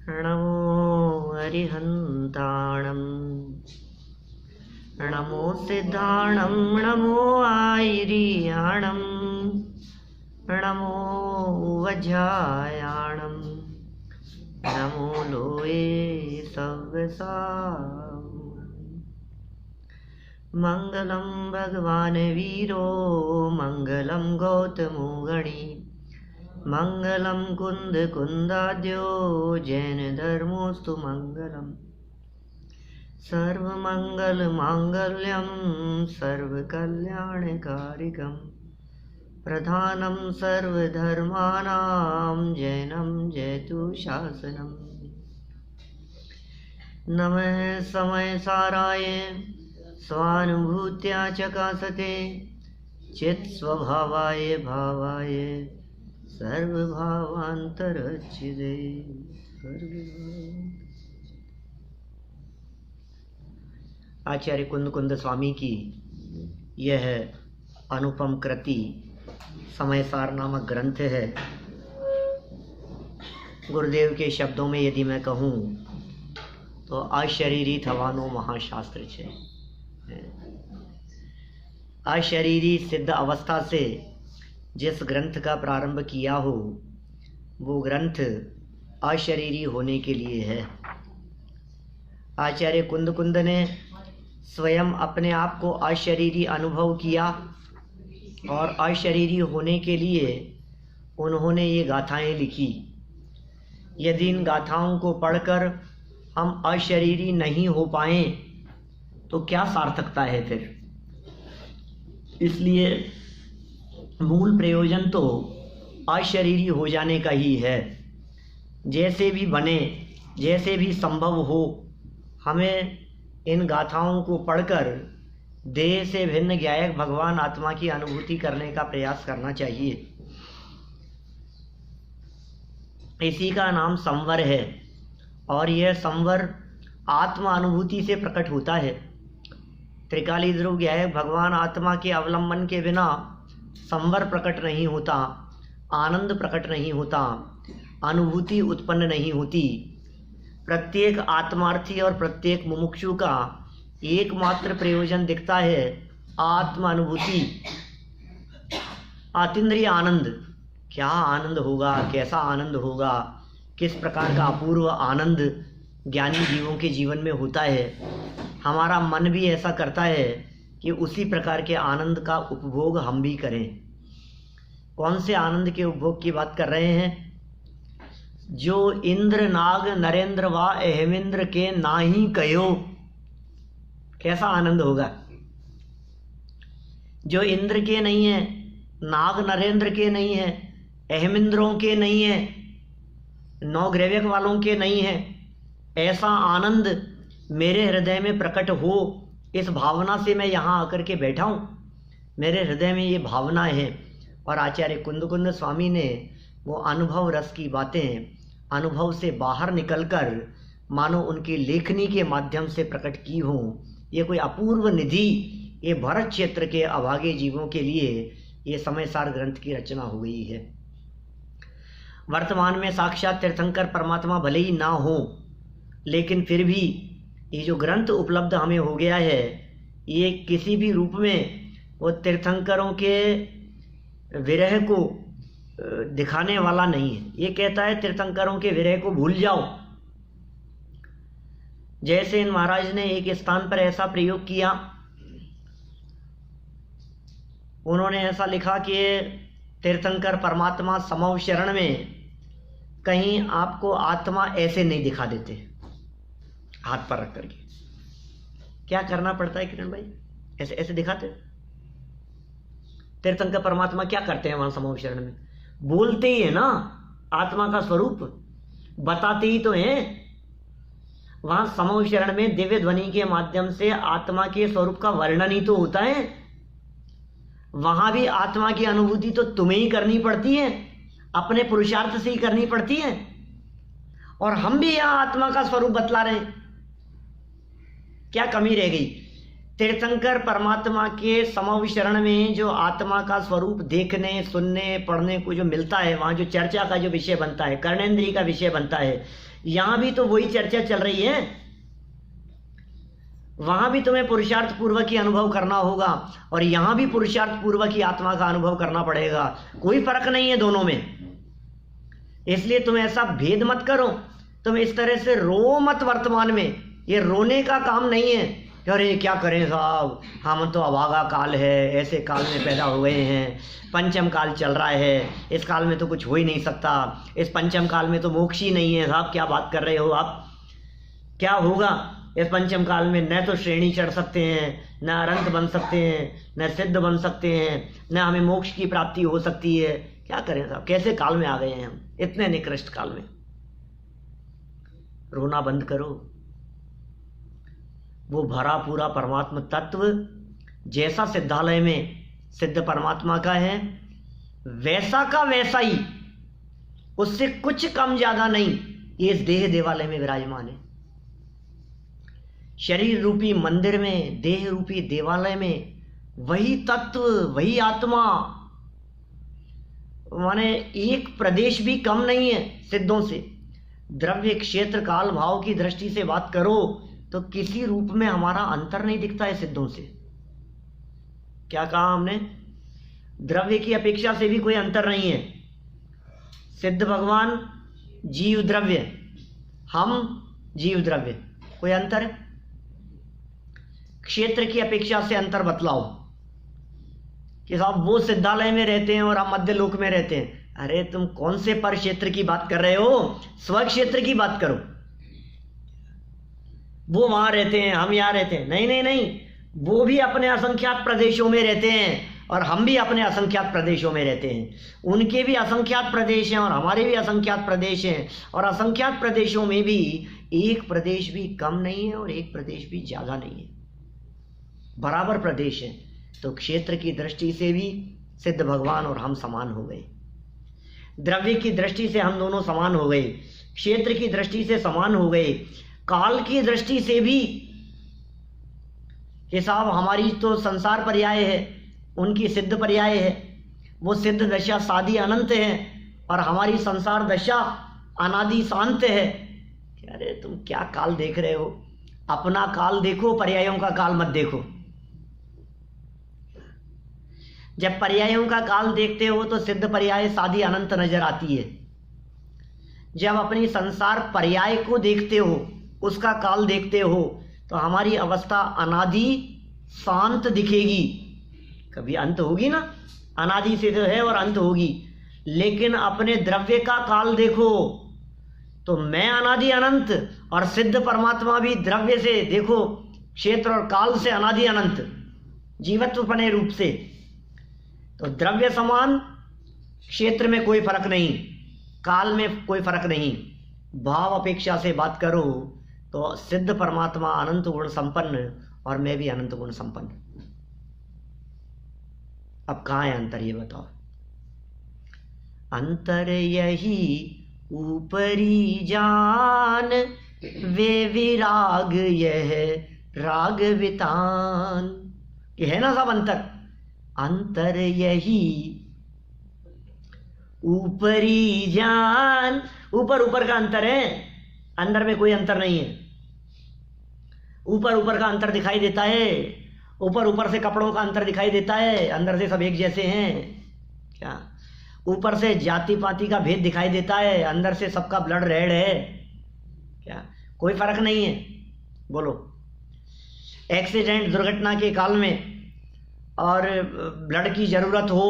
नमो अरिहन्ताणं नमो सिद्धाणं नमो आयर्याणं नमो वज्रायाणं नमो लोये सव्यसा। मंगलं भगवान् वीरो मंगलं गौतमो गणी मंगलं कुंद कुंदाद्यो जैन धर्मोस्तु मंगलम्। सर्वमंगल मांगल्यं सर्वकल्याणकारिकं प्रधानं सर्वधर्माणां जैनं जयतु शासनम्। नमः समयसाराय स्वानुभूत्या चकासते चित्स्वभावाय भावाय सर्वभावान्तरच्छिदे। आचार्य कुंद कुंद स्वामी की यह अनुपम कृति समयसार नामक ग्रंथ है। गुरुदेव के शब्दों में यदि मैं कहूँ तो अशरीरी थवानो महाशास्त्र छे। अशरीरी सिद्ध अवस्था से जिस ग्रंथ का प्रारंभ किया हो वो ग्रंथ अशरीरी होने के लिए है। आचार्य कुंद कुंद ने स्वयं अपने आप को अशरीरी अनुभव किया और अशरीरी होने के लिए उन्होंने ये गाथाएं लिखी। यदि इन गाथाओं को पढ़कर हम अशरीरी नहीं हो पाएं तो क्या सार्थकता है फिर। इसलिए मूल प्रयोजन तो अशरीरी हो जाने का ही है। जैसे भी बने, जैसे भी संभव हो, हमें इन गाथाओं को पढ़कर देह से भिन्न ज्ञायक भगवान आत्मा की अनुभूति करने का प्रयास करना चाहिए। इसी का नाम संवर है और यह संवर आत्मा अनुभूति से प्रकट होता है। त्रिकाली ध्रुव ज्ञायक भगवान आत्मा के अवलंबन के बिना संवर प्रकट नहीं होता, आनंद प्रकट नहीं होता, अनुभूति उत्पन्न नहीं होती। प्रत्येक आत्मार्थी और प्रत्येक मुमुक्षु का एकमात्र प्रयोजन दिखता है आत्म अनुभूति, आतीन्द्रिय आनंद। क्या आनंद होगा, कैसा आनंद होगा, किस प्रकार का अपूर्व आनंद ज्ञानी जीवों के जीवन में होता है। हमारा मन भी ऐसा करता है कि उसी प्रकार के आनंद का उपभोग हम भी करें। कौन से आनंद के उपभोग की बात कर रहे हैं? जो इंद्र नाग नरेंद्र व अहेमिंद्र के नाही कयो। कैसा आनंद होगा? जो इंद्र के नहीं है, नाग नरेंद्र के नहीं है, अहेमिंद्रों के नहीं है, नौ ग्रैव्यक वालों के नहीं है, ऐसा आनंद मेरे हृदय में प्रकट हो, इस भावना से मैं यहाँ आकर के बैठा हूँ। मेरे हृदय में ये भावना है। और आचार्य कुंद कुंद स्वामी ने वो अनुभव रस की बातें अनुभव से बाहर निकलकर मानो उनकी लेखनी के माध्यम से प्रकट की हों। ये कोई अपूर्व निधि, ये भरत क्षेत्र के अभागे जीवों के लिए ये समयसार ग्रंथ की रचना हो गई है। वर्तमान में साक्षात तीर्थंकर परमात्मा भले ही ना हो, लेकिन फिर भी ये जो ग्रंथ उपलब्ध हमें हो गया है, ये किसी भी रूप में वो तीर्थंकरों के विरह को दिखाने वाला नहीं है। ये कहता है तीर्थंकरों के विरह को भूल जाओ। जैसे इन महाराज ने एक स्थान पर ऐसा प्रयोग किया, उन्होंने ऐसा लिखा कि तीर्थंकर परमात्मा समव शरण में कहीं आपको आत्मा ऐसे नहीं दिखा देते, हाथ पर रख करके। क्या करना पड़ता है किरण भाई? ऐसे ऐसे दिखाते। तीर्थंकर परमात्मा क्या करते हैं वहां समव शरण में? बोलते ही है ना, आत्मा का स्वरूप बताते ही तो हैं। वहां समव शरण में दिव्य ध्वनि के माध्यम से आत्मा के स्वरूप का वर्णन ही तो होता है। वहां भी आत्मा की अनुभूति तो तुम्हें ही करनी पड़ती है, अपने पुरुषार्थ से ही करनी पड़ती है। और हम भी यहां आत्मा का स्वरूप बतला रहे हैं। क्या कमी रह गई? तीर्थंकर परमात्मा के समव शरण में जो आत्मा का स्वरूप देखने, सुनने, पढ़ने को जो मिलता है, वहाँ जो चर्चा का जो विषय बनता है, कर्णेंद्रिय का विषय बनता है, यहां भी तो वही चर्चा चल रही है। वहां भी तुम्हें पुरुषार्थ पूर्वक ही अनुभव करना होगा और यहां भी पुरुषार्थ पूर्वक ही आत्मा का अनुभव करना पड़ेगा। कोई फर्क नहीं है दोनों में। इसलिए तुम ऐसा भेद मत करो, तुम इस तरह से रो मत वर्तमान में। ये रोने का काम नहीं है कि अरे क्या करें साहब, हम तो अभागा काल है, ऐसे काल में पैदा हो गए हैं, पंचम काल चल रहा है, इस काल में तो कुछ हो ही नहीं सकता, इस पंचम काल में तो मोक्ष ही नहीं है साहब, क्या बात कर रहे हो आप। क्या होगा इस पंचम काल में? न तो श्रेणी चढ़ सकते हैं, न अनंत बन सकते हैं, न सिद्ध बन सकते हैं, न हमें मोक्ष की प्राप्ति हो सकती है। क्या करें साहब, कैसे काल में आ गए हैं हम, इतने निकृष्ट काल में। रोना बंद करो। वो भरा पूरा परमात्मा तत्व जैसा सिद्धालय में सिद्ध परमात्मा का है, वैसा का वैसा ही, उससे कुछ कम ज्यादा नहीं, ये इस देह देवालय में विराजमान है। शरीर रूपी मंदिर में, देह रूपी देवालय में वही तत्व, वही आत्मा, माने एक प्रदेश भी कम नहीं है सिद्धों से। द्रव्य क्षेत्र काल भाव की दृष्टि से बात करो तो किसी रूप में हमारा अंतर नहीं दिखता है सिद्धों से। क्या कहा हमने? द्रव्य की अपेक्षा से भी कोई अंतर नहीं है। सिद्ध भगवान जीव द्रव्य, हम जीव द्रव्य, कोई अंतर है? क्षेत्र की अपेक्षा से अंतर बतलाओ कि साहब वो सिद्धालय में रहते हैं और हम मध्य लोक में रहते हैं। अरे तुम कौन से पर क्षेत्र की बात कर रहे हो? स्व क्षेत्र की बात करो। वो वहां रहते हैं, हम यहां रहते हैं। नहीं नहीं नहीं, वो भी अपने असंख्यात प्रदेशों में रहते हैं और हम भी अपने असंख्यात प्रदेशों में रहते हैं। उनके भी असंख्यात प्रदेश हैं और हमारे भी असंख्यात प्रदेश हैं, और असंख्यात प्रदेशों में भी एक प्रदेश भी कम नहीं है और एक प्रदेश भी ज्यादा नहीं है, बराबर प्रदेश है। तो क्षेत्र की दृष्टि से भी सिद्ध भगवान और हम समान हो गए, द्रव्य की दृष्टि से हम दोनों समान हो गए, क्षेत्र की दृष्टि से समान हो गए, काल की दृष्टि से भी हिसाब हमारी तो संसार पर्याय है, उनकी सिद्ध पर्याय है। वो सिद्ध दशा सादी अनंत है और हमारी संसार दशा अनादि शांत है। अरे तुम क्या काल देख रहे हो? अपना काल देखो, पर्यायों का काल मत देखो। जब पर्यायों का काल देखते हो तो सिद्ध पर्याय सादी अनंत नजर आती है। जब अपनी संसार पर्याय को देखते हो, उसका काल देखते हो, तो हमारी अवस्था अनादि शांत दिखेगी। कभी अंत होगी ना, अनादि से तो है और अंत होगी। लेकिन अपने द्रव्य का काल देखो तो मैं अनादि अनंत और सिद्ध परमात्मा भी द्रव्य से देखो, क्षेत्र और काल से अनादि अनंत, जीवत्वपने रूप से। तो द्रव्य समान, क्षेत्र में कोई फर्क नहीं, काल में कोई फर्क नहीं। भाव अपेक्षा से बात करो तो सिद्ध परमात्मा अनंत गुण संपन्न और मैं भी अनंत गुण संपन्न। अब कहाँ है अंतर, ये बताओ। अंतर यही ऊपरी जान, वे विराग यह राग वितान। ये है ना सब अंतर। अंतर यही ऊपरी जान, ऊपर ऊपर का अंतर है, अंदर में कोई अंतर नहीं है। ऊपर ऊपर का अंतर दिखाई देता है, ऊपर ऊपर से कपड़ों का अंतर दिखाई देता है, अंदर से सब एक जैसे हैं। क्या ऊपर से जाति पाति का भेद दिखाई देता है, अंदर से सबका ब्लड रेड है। क्या कोई फर्क नहीं है? बोलो। एक्सीडेंट, दुर्घटना के काल में और ब्लड की ज़रूरत हो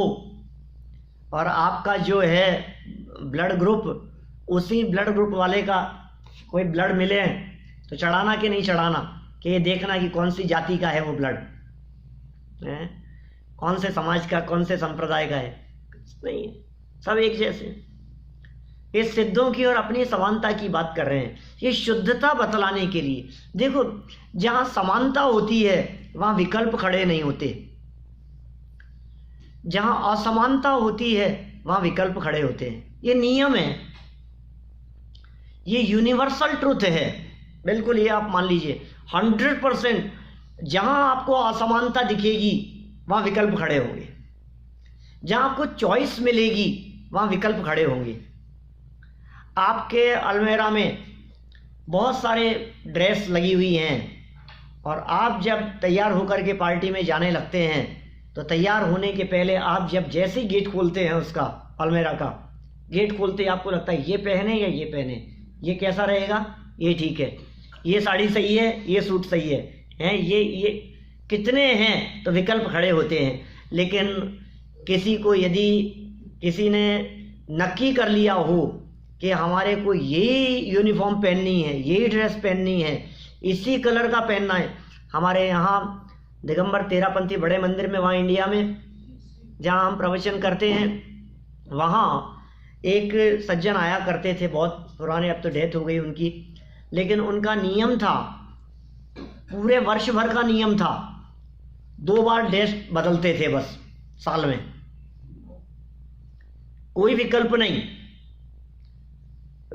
और आपका जो है ब्लड ग्रुप, उसी ब्लड ग्रुप वाले का कोई ब्लड मिले तो चढ़ाना कि नहीं चढ़ाना, कि ये देखना कि कौन सी जाति का है वो ब्लड, कौन से समाज का, कौन से संप्रदाय का है? कुछ नहीं है, सब एक जैसे। इस सिद्धों की और अपनी समानता की बात कर रहे हैं, ये शुद्धता बतलाने के लिए। देखो, जहाँ समानता होती है वहाँ विकल्प खड़े नहीं होते, जहाँ असमानता होती है वहाँ विकल्प खड़े होते हैं। ये नियम है, ये यूनिवर्सल ट्रुथ है, बिल्कुल। ये आप मान लीजिए 100%। जहाँ आपको असमानता दिखेगी वहाँ विकल्प खड़े होंगे, जहाँ आपको चॉइस मिलेगी वहाँ विकल्प खड़े होंगे। आपके अलमेरा में बहुत सारे ड्रेस लगी हुई हैं, और आप जब तैयार होकर के पार्टी में जाने लगते हैं तो तैयार होने के पहले आप जब जैसे ही गेट खोलते हैं, उसका अलमेरा का गेट खोलते ही आपको लगता है ये पहने या ये पहने, ये कैसा रहेगा, ये ठीक है, ये साड़ी सही है, ये सूट सही है ये कितने हैं, तो विकल्प खड़े होते हैं। लेकिन किसी को यदि किसी ने नक्की कर लिया हो कि हमारे को ये यूनिफॉर्म पहननी है, ये ड्रेस पहननी है, इसी कलर का पहनना है। हमारे यहाँ दिगंबर तेरापंथी बड़े मंदिर में, वहाँ इंडिया में जहाँ हम प्रवचन करते हैं, वहाँ एक सज्जन आया करते थे, बहुत पुराने, अब तो डेथ हो गई उनकी, लेकिन उनका नियम था, पूरे वर्ष भर का नियम था, 2 बार ड्रेस बदलते थे बस साल में, कोई विकल्प नहीं।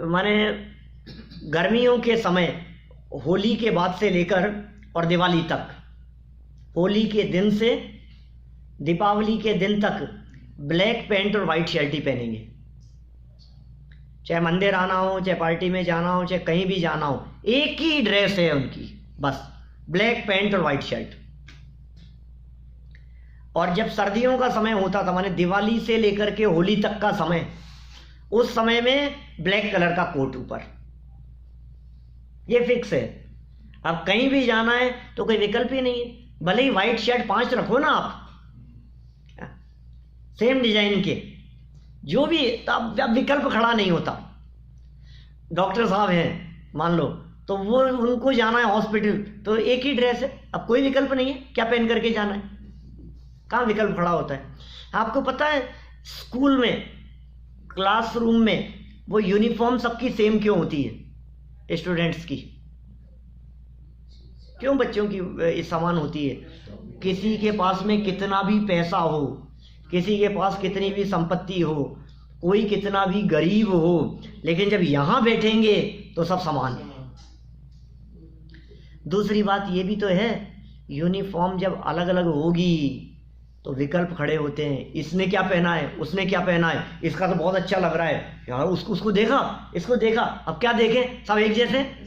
माने गर्मियों के समय, होली के बाद से लेकर और दिवाली तक, होली के दिन से दीपावली के दिन तक ब्लैक पैंट और वाइट शर्ट ही पहनेंगे। चाहे मंदिर आना हो, चाहे पार्टी में जाना हो, चाहे कहीं भी जाना हो, एक ही ड्रेस है उनकी, बस ब्लैक पैंट और वाइट शर्ट। और जब सर्दियों का समय होता था, माने दिवाली से लेकर के होली तक का समय, उस समय में ब्लैक कलर का कोट ऊपर, ये फिक्स है। अब कहीं भी जाना है तो कोई विकल्प ही नहीं है, भले ही वाइट शर्ट 5 रखो ना आप, सेम डिजाइन के, जो भी, अब विकल्प खड़ा नहीं होता। डॉक्टर साहब हैं मान लो, तो वो उनको जाना है हॉस्पिटल, तो एक ही ड्रेस है, अब कोई विकल्प नहीं है, क्या पहन करके जाना है, कहाँ विकल्प खड़ा होता है। आपको पता है स्कूल में, क्लासरूम में वो यूनिफॉर्म सबकी सेम क्यों होती है, स्टूडेंट्स की क्यों बच्चों की समान होती है? किसी के पास में कितना भी पैसा हो, किसी के पास कितनी भी संपत्ति हो, कोई कितना भी गरीब हो, लेकिन जब यहां बैठेंगे तो सब समान है। दूसरी बात ये भी तो है, यूनिफॉर्म जब अलग अलग होगी तो विकल्प खड़े होते हैं, इसने क्या पहना है, उसने क्या पहना है, इसका तो बहुत अच्छा लग रहा है यार, उसको देखा, इसको देखा, अब क्या देखें, सब एक जैसे।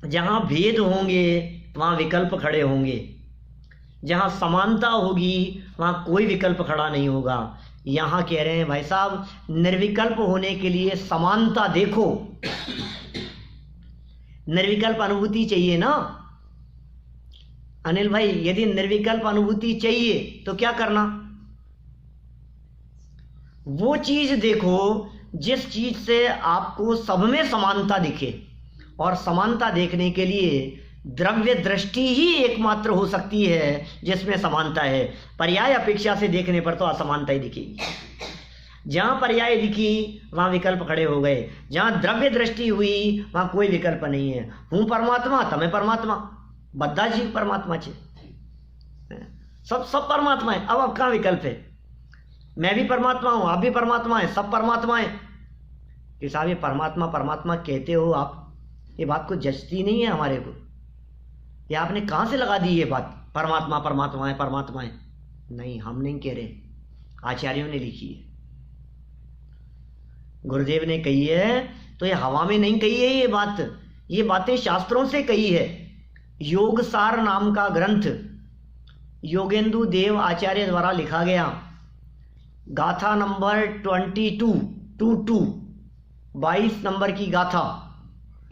जहां भेद होंगे वहां विकल्प खड़े होंगे, जहां समानता होगी वहां कोई विकल्प खड़ा नहीं होगा। यहां कह रहे हैं भाई साहब, निर्विकल्प होने के लिए समानता देखो, निर्विकल्प अनुभूति चाहिए ना अनिल भाई। यदि निर्विकल्प अनुभूति चाहिए तो क्या करना, वो चीज देखो जिस चीज से आपको सब में समानता दिखे, और समानता देखने के लिए द्रव्य दृष्टि ही एकमात्र हो सकती है जिसमें समानता है। पर्याय अपेक्षा से देखने पर तो असमानता ही दिखेगी। जहां पर्याय दिखी वहां विकल्प खड़े हो गए, जहां द्रव्य दृष्टि हुई वहां कोई विकल्प नहीं है। हूँ परमात्मा, तमें परमात्मा, बद्धा जीव परमात्मा छे, सब परमात्मा है। अब कहाँ विकल्प है, मैं भी परमात्मा हूं, आप भी परमात्मा है, सब परमात्मा है। कि साहब ये परमात्मा परमात्मा कहते हो आप, ये बात को जचती नहीं है हमारे को। ये आपने कहाँ से लगा दी ये बात, परमात्मा परमात्मा है, परमात्मा है। नहीं, हम नहीं कह रहे, आचार्यों ने लिखी है, गुरुदेव ने कही है, तो ये हवा में नहीं कही है ये बात, ये बातें शास्त्रों से कही है। योग सार नाम का ग्रंथ योगेंदु देव आचार्य द्वारा लिखा गया, गाथा नंबर 22 नंबर की गाथा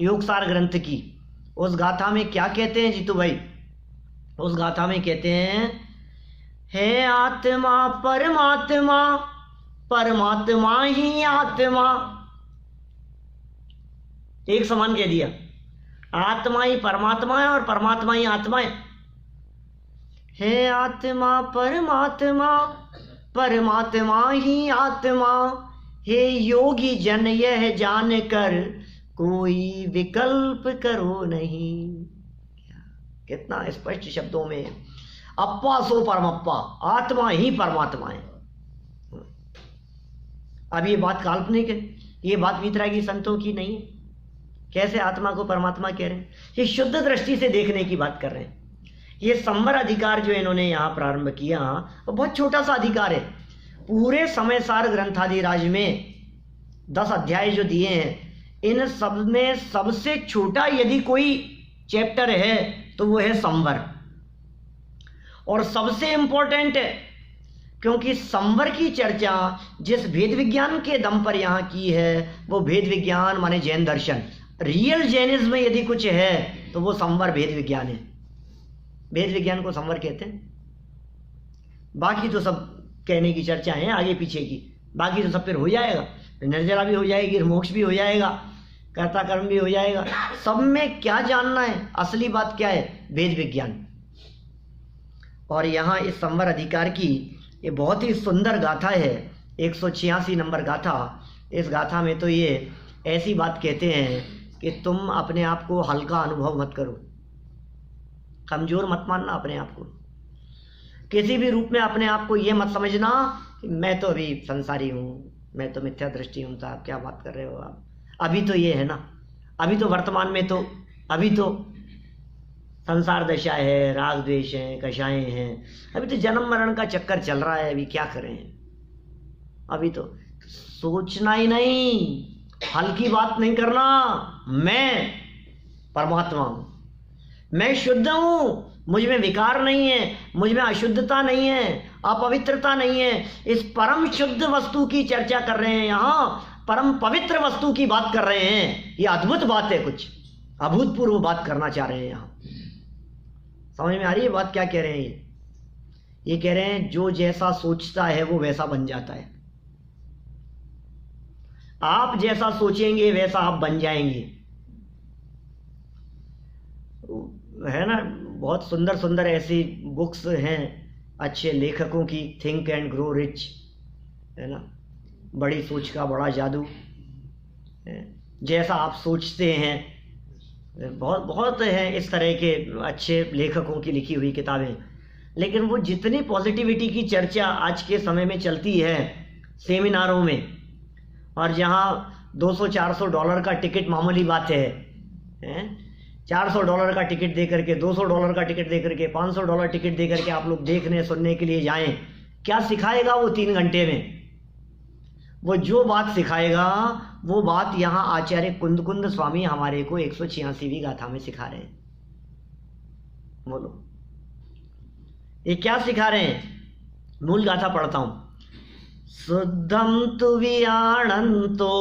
योगसार ग्रंथ की। उस गाथा में क्या कहते हैं जीतू भाई, उस गाथा में कहते हैं, है आत्मा परमात्मा, परमात्मा ही आत्मा। एक समान कह दिया, आत्मा ही परमात्मा है और परमात्मा ही आत्मा है आत्मा परमात्मा, परमात्मा ही आत्मा। हे योगी जन यह जान कर कोई विकल्प करो नहीं। कितना स्पष्ट शब्दों में, अप्पा सो परमप्पा, आत्मा ही परमात्मा है। अब ये बात काल्पनिक है, ये बात वीतरागी संतों की नहीं है। कैसे आत्मा को परमात्मा कह रहे हैं, ये शुद्ध दृष्टि से देखने की बात कर रहे हैं। ये संवर अधिकार जो इन्होंने यहाँ प्रारंभ किया वो बहुत छोटा सा अधिकार है। पूरे समय सार ग्रंथादिराज में 10 अध्याय जो दिए हैं, इन सब में सबसे छोटा यदि कोई चैप्टर है तो वो है संवर, और सबसे इंपॉर्टेंट है क्योंकि संवर की चर्चा जिस भेद विज्ञान के दम पर यहाँ की है वो भेद विज्ञान माने जैन दर्शन। रियल जैनिज्म में यदि कुछ है तो वो संवर भेद विज्ञान है। भेद विज्ञान को संवर कहते हैं। बाकी तो सब कहने की चर्चा है आगे पीछे की, बाकी तो सब फिर हो जाएगा, निर्जला भी हो जाएगी, मोक्ष भी हो जाएगा, कर्ता कर्म भी हो जाएगा। सब में क्या जानना है, असली बात क्या है, भेद विज्ञान। और यहाँ इस संवर अधिकार की ये बहुत ही सुंदर गाथा है, 186 नंबर गाथा। इस गाथा में तो ये ऐसी बात कहते हैं कि तुम अपने आप को हल्का अनुभव मत करो, कमजोर मत मानना अपने आप को, किसी भी रूप में अपने आप को ये मत समझना कि मैं तो अभी संसारी हूँ, मैं तो मिथ्या दृष्टि हूँ। साहब क्या बात कर रहे हो आप, अभी तो ये है ना, अभी तो वर्तमान में तो अभी तो संसार दशा है, राग द्वेष है, कषाएं हैं, अभी तो जन्म मरण का चक्कर चल रहा है, अभी क्या करें, अभी तो सोचना ही नहीं, हल्की बात नहीं करना। मैं परमात्मा हूं, मैं शुद्ध हूं, मुझ में विकार नहीं है, मुझ में अशुद्धता नहीं है, अपवित्रता नहीं है। इस परम शुद्ध वस्तु की चर्चा कर रहे हैं, यहाँ परम पवित्र वस्तु की बात कर रहे हैं। ये अद्भुत बात है, कुछ अभूतपूर्व बात करना चाह रहे हैं यहाँ। समझ में आ रही है बात क्या कह रहे हैं? ये कह रहे हैं जो जैसा सोचता है वो वैसा बन जाता है। आप जैसा सोचेंगे वैसा आप बन जाएंगे, है ना। बहुत सुंदर सुंदर ऐसी बुक्स हैं अच्छे लेखकों की, थिंक एंड ग्रो रिच, है ना। बड़ी सोच का बड़ा जादू, जैसा आप सोचते हैं, बहुत बहुत है इस तरह के अच्छे लेखकों की लिखी हुई किताबें। लेकिन वो जितनी पॉजिटिविटी की चर्चा आज के समय में चलती है सेमिनारों में, और जहाँ $200-400 का टिकट मामूली बात है, $400 का टिकट दे करके, $200 का टिकट दे करके, $500 टिकट दे करके आप लोग देखने सुनने के लिए जाएं, क्या सिखाएगा वो 3 घंटे में? वो जो बात सिखाएगा वो बात यहाँ आचार्य कुंद स्वामी हमारे को 186वीं गाथा में सिखा रहे हैं। बोलो ये क्या सिखा रहे हैं? मूल गाथा पढ़ता हूं। शुद्धम तु वियाणन्तो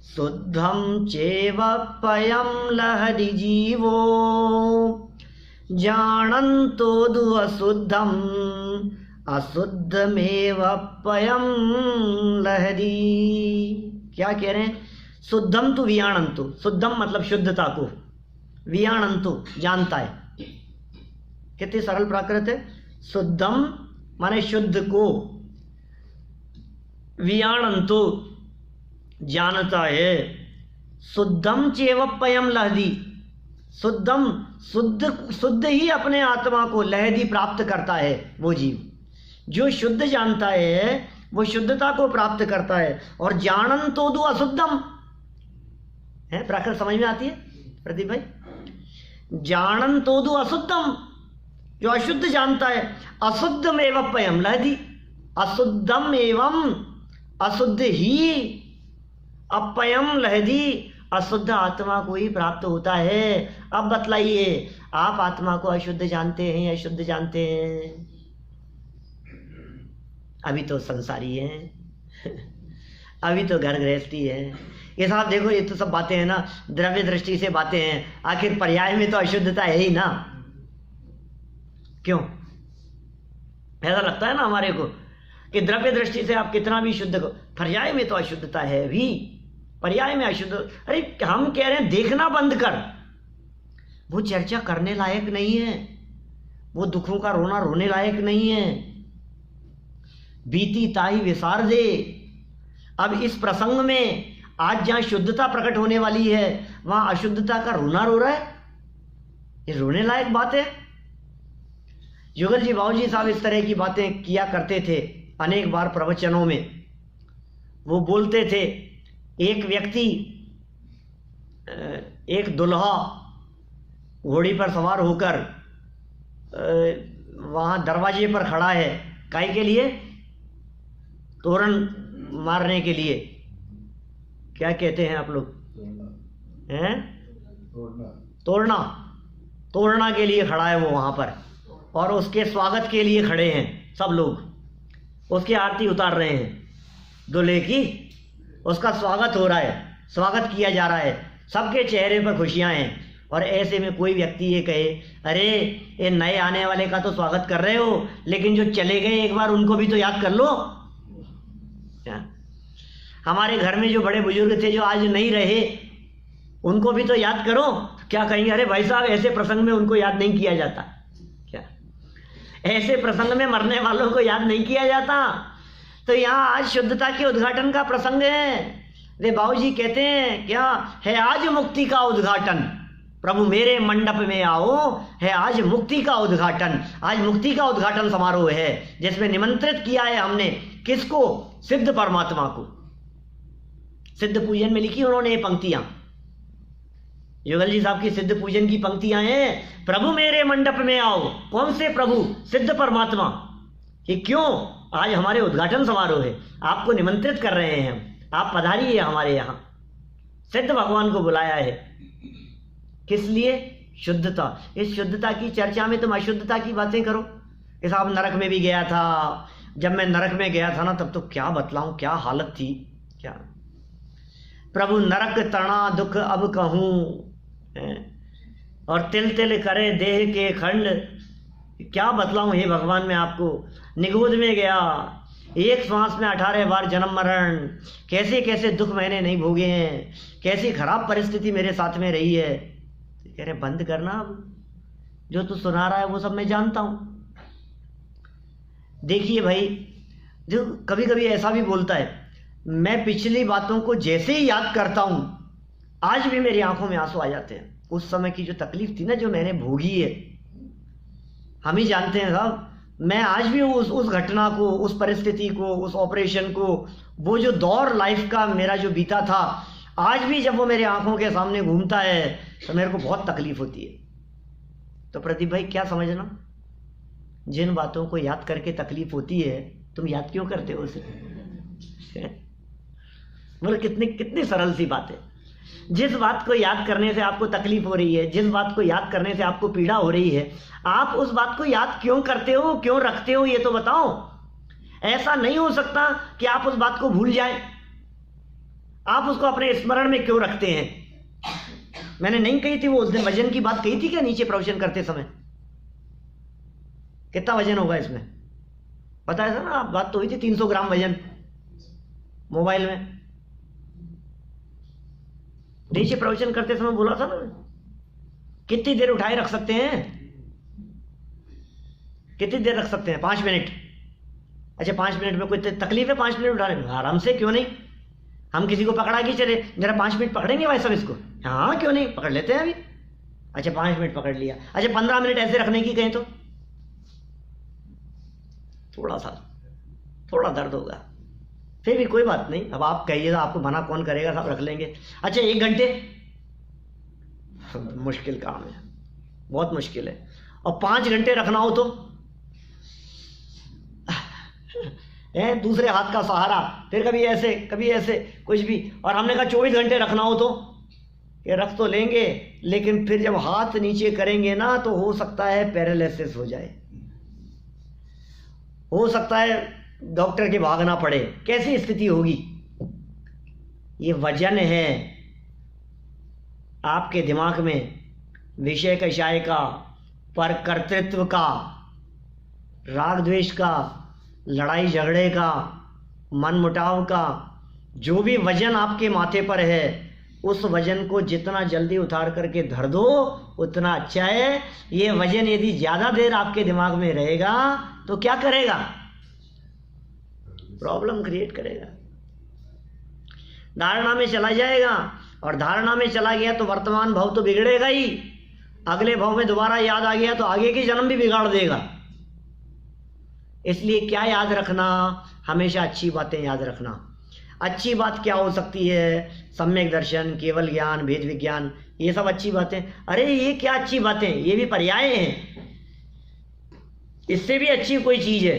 शुद्धम चैव पयम लहरि जीवो जानन्तो दु अशुद्धम अशुद्धमेव पयम लहरी। क्या कह रहे हैं? शुद्धम तु वियाणन्तु, शुद्धम मतलब शुद्धता को, वियाणन्तु जानता है। कितनी सरल प्राकृत है। शुद्धम माने शुद्ध को, वियाणन्तु जानता है, शुद्धम चैव पयम लहदी, शुद्धम शुद्ध ही अपने आत्मा को लहदी प्राप्त करता है। वो जीव जो शुद्ध जानता है वो शुद्धता को प्राप्त करता है। और जानन तो दो अशुद्धम है, प्राकृत समझ में आती है प्रदीप भाई? जानन तो दो अशुद्धम, जो अशुद्ध जानता है, अशुद्धम एवं पयम लहदी, अशुद्धम एवं अशुद्ध ही अपयम लहदी, अशुद्ध आत्मा को ही प्राप्त होता है। अब बतलाइए, आप आत्मा को अशुद्ध जानते हैं या शुद्ध जानते हैं? अभी तो संसारी है अभी तो घर गृहस्थी है। ये साहब देखो, ये तो सब बातें हैं ना, द्रव्य दृष्टि से बातें हैं, आखिर पर्याय में तो अशुद्धता है ही ना। क्यों ऐसा लगता है ना हमारे को कि द्रव्य दृष्टि से आप कितना भी शुद्ध को, पर्याय में तो अशुद्धता है भी, पर्याय में अशुद्ध। अरे हम कह रहे हैं देखना बंद कर, वो चर्चा करने लायक नहीं है, वो दुखों का रोना रोने लायक नहीं है। बीती ताही विसार दे। अब इस प्रसंग में आज जहां शुद्धता प्रकट होने वाली है वहां अशुद्धता का रोना रो रहा है, ये रोने लायक बात है। जुगल जी बाबू जी साहब इस तरह की बातें किया करते थे अनेक बार प्रवचनों में। वो बोलते थे, एक व्यक्ति, एक दुल्हा घोड़ी पर सवार होकर वहां दरवाजे पर खड़ा है, काहे के लिए? तोरण मारने के लिए। क्या कहते हैं आप लोग? हैं? तोड़ना के लिए खड़ा है वो वहां पर, और उसके स्वागत के लिए खड़े हैं सब लोग, उसकी आरती उतार रहे हैं दूल्हे की, उसका स्वागत हो रहा है, स्वागत किया जा रहा है, सबके चेहरे पर खुशियां हैं। और ऐसे में कोई व्यक्ति ये कहे, अरे ये नए आने वाले का तो स्वागत कर रहे हो, लेकिन जो चले गए एक बार उनको भी तो याद कर लो। हमारे घर में जो बड़े बुजुर्ग थे जो आज नहीं रहे, उनको भी तो याद करो। क्या कहेंगे, अरे भाई साहब ऐसे प्रसंग में उनको याद नहीं किया जाता क्या? ऐसे प्रसंग में मरने वालों को याद नहीं किया जाता। तो यहाँ आज शुद्धता के उद्घाटन का प्रसंग है। वे बाबूजी कहते हैं क्या है, आज मुक्ति का उद्घाटन, प्रभु मेरे मंडप में आओ, है आज मुक्ति का उद्घाटन। आज मुक्ति का उद्घाटन समारोह है जिसमें निमंत्रित किया है हमने किसको? सिद्ध परमात्मा को। सिद्ध पूजन में लिखी उन्होंने ये पंक्तियां, युगल जी साहब की सिद्ध पूजन की पंक्तियां हैं, प्रभु मेरे मंडप में आओ। कौन से प्रभु? सिद्ध परमात्मा। कि क्यों? आज हमारे उद्घाटन समारोह है, आपको निमंत्रित कर रहे हैं हम, आप पधारिए हमारे यहाँ। सिद्ध भगवान को बुलाया है, किस लिए? शुद्धता। इस शुद्धता की चर्चा में तुम अशुद्धता की बातें करो। इस आप नरक में भी गया था, जब मैं नरक में गया था ना तब तो क्या बतलाऊं, क्या हालत थी क्या। प्रभु नरक तना दुख अब कहूं, और तिल तिल करे देह के खंड, क्या बतलाऊं हे भगवान मैं आपको। निगोद में गया, एक श्वास में 18 बार जन्म मरण, कैसे कैसे दुख मैंने नहीं भोगे हैं, कैसी खराब परिस्थिति मेरे साथ में रही है। कह रहे बंद करना, अब जो तू सुना रहा है वो सब मैं जानता हूं। देखिए भाई, जो कभी कभी ऐसा भी बोलता है, मैं पिछली बातों को जैसे ही याद करता हूं, आज भी मेरी आंखों में आंसू आ जाते हैं। उस समय की जो तकलीफ थी ना, जो मैंने भोगी है, हम ही जानते हैं साहब। मैं आज भी उस घटना को, उस परिस्थिति को, उस ऑपरेशन को, वो जो दौर लाइफ का मेरा जो बीता था, आज भी जब वो मेरे आंखों के सामने घूमता है तो मेरे को बहुत तकलीफ होती है। तो प्रदीप भाई क्या समझना, जिन बातों को याद करके तकलीफ होती है, तुम याद क्यों करते हो उसे? मतलब कितनी सरल सी बात है। जिस बात को याद करने से आपको तकलीफ हो रही है, जिस बात को याद करने से आपको पीड़ा हो रही है, आप उस बात को याद क्यों करते हो, क्यों रखते हो, ये तो बताओ। ऐसा नहीं हो सकता कि आप उस बात को भूल जाएं। आप उसको अपने स्मरण में क्यों रखते हैं? मैंने नहीं कही थी वो उस दिन वजन की बात कही थी क्या नीचे प्रवचन करते समय? कितना वजन होगा इसमें पता है ना? बात तो हुई थी 300 ग्राम वजन मोबाइल में। नीचे प्रवचन करते समय बोला था ना, कितनी देर उठाए रख सकते हैं? कितनी देर रख सकते हैं? 5 मिनट। अच्छा 5 मिनट में कोई तकलीफ है 5 मिनट उठाने में? आराम से, क्यों नहीं। हम किसी को पकड़ा के चले, जरा 5 मिनट पकड़ेंगे भाई सब इसको? हाँ क्यों नहीं, पकड़ लेते हैं अभी। अच्छा 5 मिनट पकड़ लिया। अच्छा 15 मिनट ऐसे रखने की कहें तो थोड़ा दर्द होगा, फिर भी कोई बात नहीं। अब आप कहिएगा, आपको मना कौन करेगा, सब रख लेंगे। अच्छा 1 घंटे, मुश्किल काम है, बहुत मुश्किल है। और 5 घंटे रखना हो तो दूसरे हाथ का सहारा, फिर कभी ऐसे कुछ भी। और हमने कहा 24 घंटे रखना हो तो ये रख तो लेंगे, लेकिन फिर जब हाथ नीचे करेंगे ना तो हो सकता है पैरालिसिस हो जाए, हो सकता है डॉक्टर के भागना पड़े। कैसी स्थिति होगी? ये वजन है आपके दिमाग में, विषय कषाय का, पर कर्तृत्व का, राग द्वेष का, लड़ाई झगड़े का, मन मुटाव का। जो भी वजन आपके माथे पर है, उस वजन को जितना जल्दी उतार करके धर दो उतना अच्छा है। ये वजन यदि ज़्यादा देर आपके दिमाग में रहेगा तो क्या करेगा? प्रॉब्लम क्रिएट करेगा, धारणा में चला जाएगा। और धारणा में चला गया तो वर्तमान भाव तो बिगड़ेगा ही, अगले भाव में दोबारा याद आ गया तो आगे की जन्म भी बिगाड़ देगा। इसलिए क्या याद रखना? हमेशा अच्छी बातें याद रखना। अच्छी बात क्या हो सकती है? सम्यक दर्शन, केवल ज्ञान, भेद विज्ञान, ये सब अच्छी बातें। अरे ये क्या अच्छी बातें, ये भी पर्याय हैं। इससे भी अच्छी कोई चीज है?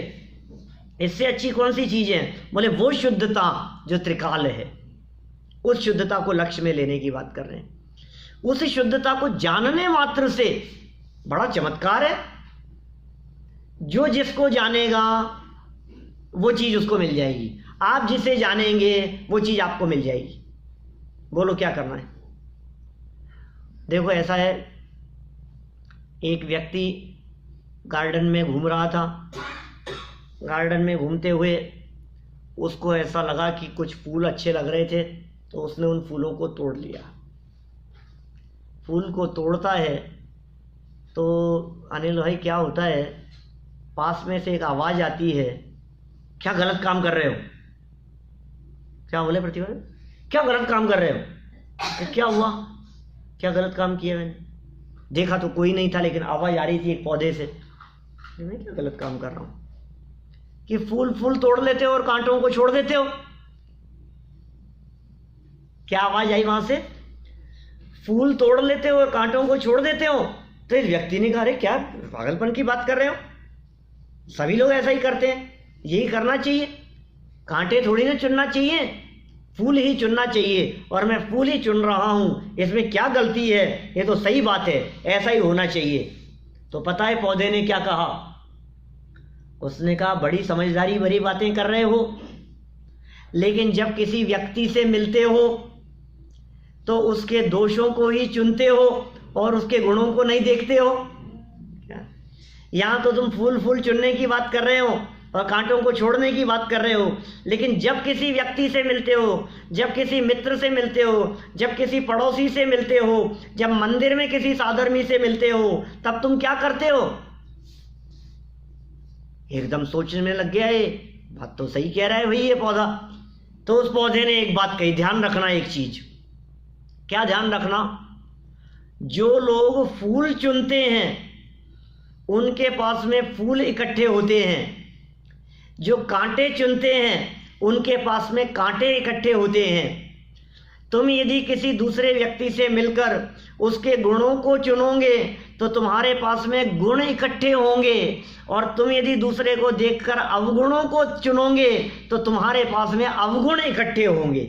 इससे अच्छी कौन सी चीज है? बोले वो शुद्धता जो त्रिकाल है, उस शुद्धता को लक्ष्य में लेने की बात कर रहे हैं। उस शुद्धता को जानने मात्र से बड़ा चमत्कार है। जो जिसको जानेगा वो चीज उसको मिल जाएगी, आप जिसे जानेंगे वो चीज आपको मिल जाएगी। बोलो क्या करना है। देखो ऐसा है, एक व्यक्ति गार्डन में घूम रहा था। गार्डन में घूमते हुए उसको ऐसा लगा कि कुछ फूल अच्छे लग रहे थे, तो उसने उन फूलों को तोड़ लिया। फूल को तोड़ता है तो अनिल भाई क्या होता है, पास में से एक आवाज़ आती है, क्या गलत काम कर रहे हो। क्या बोले प्रतिभा, क्या गलत काम कर रहे हो। तो क्या हुआ, क्या गलत काम किया मैंने। देखा तो कोई नहीं था, लेकिन आवाज़ आ रही थी एक पौधे से। मैं क्या गलत काम कर रहा हूँ कि फूल तोड़ लेते हो और कांटों को छोड़ देते हो। क्या आवाज़ आई वहां से, फूल तोड़ लेते हो और कांटों को छोड़ देते हो। तो इस व्यक्ति ने कहा, अरे क्या पागलपन की बात कर रहे हो, सभी लोग ऐसा ही करते हैं, यही करना चाहिए। कांटे थोड़ी ना चुनना चाहिए, फूल ही चुनना चाहिए, और मैं फूल ही चुन रहा हूं, इसमें क्या गलती है, ये तो सही बात है, ऐसा ही होना चाहिए। तो पता है पौधे ने क्या कहा, उसने कहा बड़ी समझदारी भरी बातें कर रहे हो, लेकिन जब किसी व्यक्ति से मिलते हो तो उसके दोषों को ही चुनते हो और उसके गुणों को नहीं देखते हो। यहाँ तो तुम फूल चुनने की बात कर रहे हो और कांटों को छोड़ने की बात कर रहे हो, लेकिन जब किसी व्यक्ति से मिलते हो, जब किसी मित्र से मिलते हो, जब किसी पड़ोसी से मिलते हो, जब मंदिर में किसी साधर्मी से मिलते हो, तब तुम क्या करते हो। एकदम सोचने में लग गया, ये बात तो सही कह रहा है भाई ये पौधा। तो उस पौधे ने एक बात कही, ध्यान रखना एक चीज। क्या ध्यान रखना, जो लोग फूल चुनते हैं उनके पास में फूल इकट्ठे होते हैं, जो कांटे चुनते हैं उनके पास में कांटे इकट्ठे होते हैं। तुम यदि किसी दूसरे व्यक्ति से मिलकर उसके गुणों को चुनोगे तो तुम्हारे पास में गुण इकट्ठे होंगे, और तुम यदि दूसरे को देखकर अवगुणों को चुनोगे तो तुम्हारे पास में अवगुण इकट्ठे होंगे।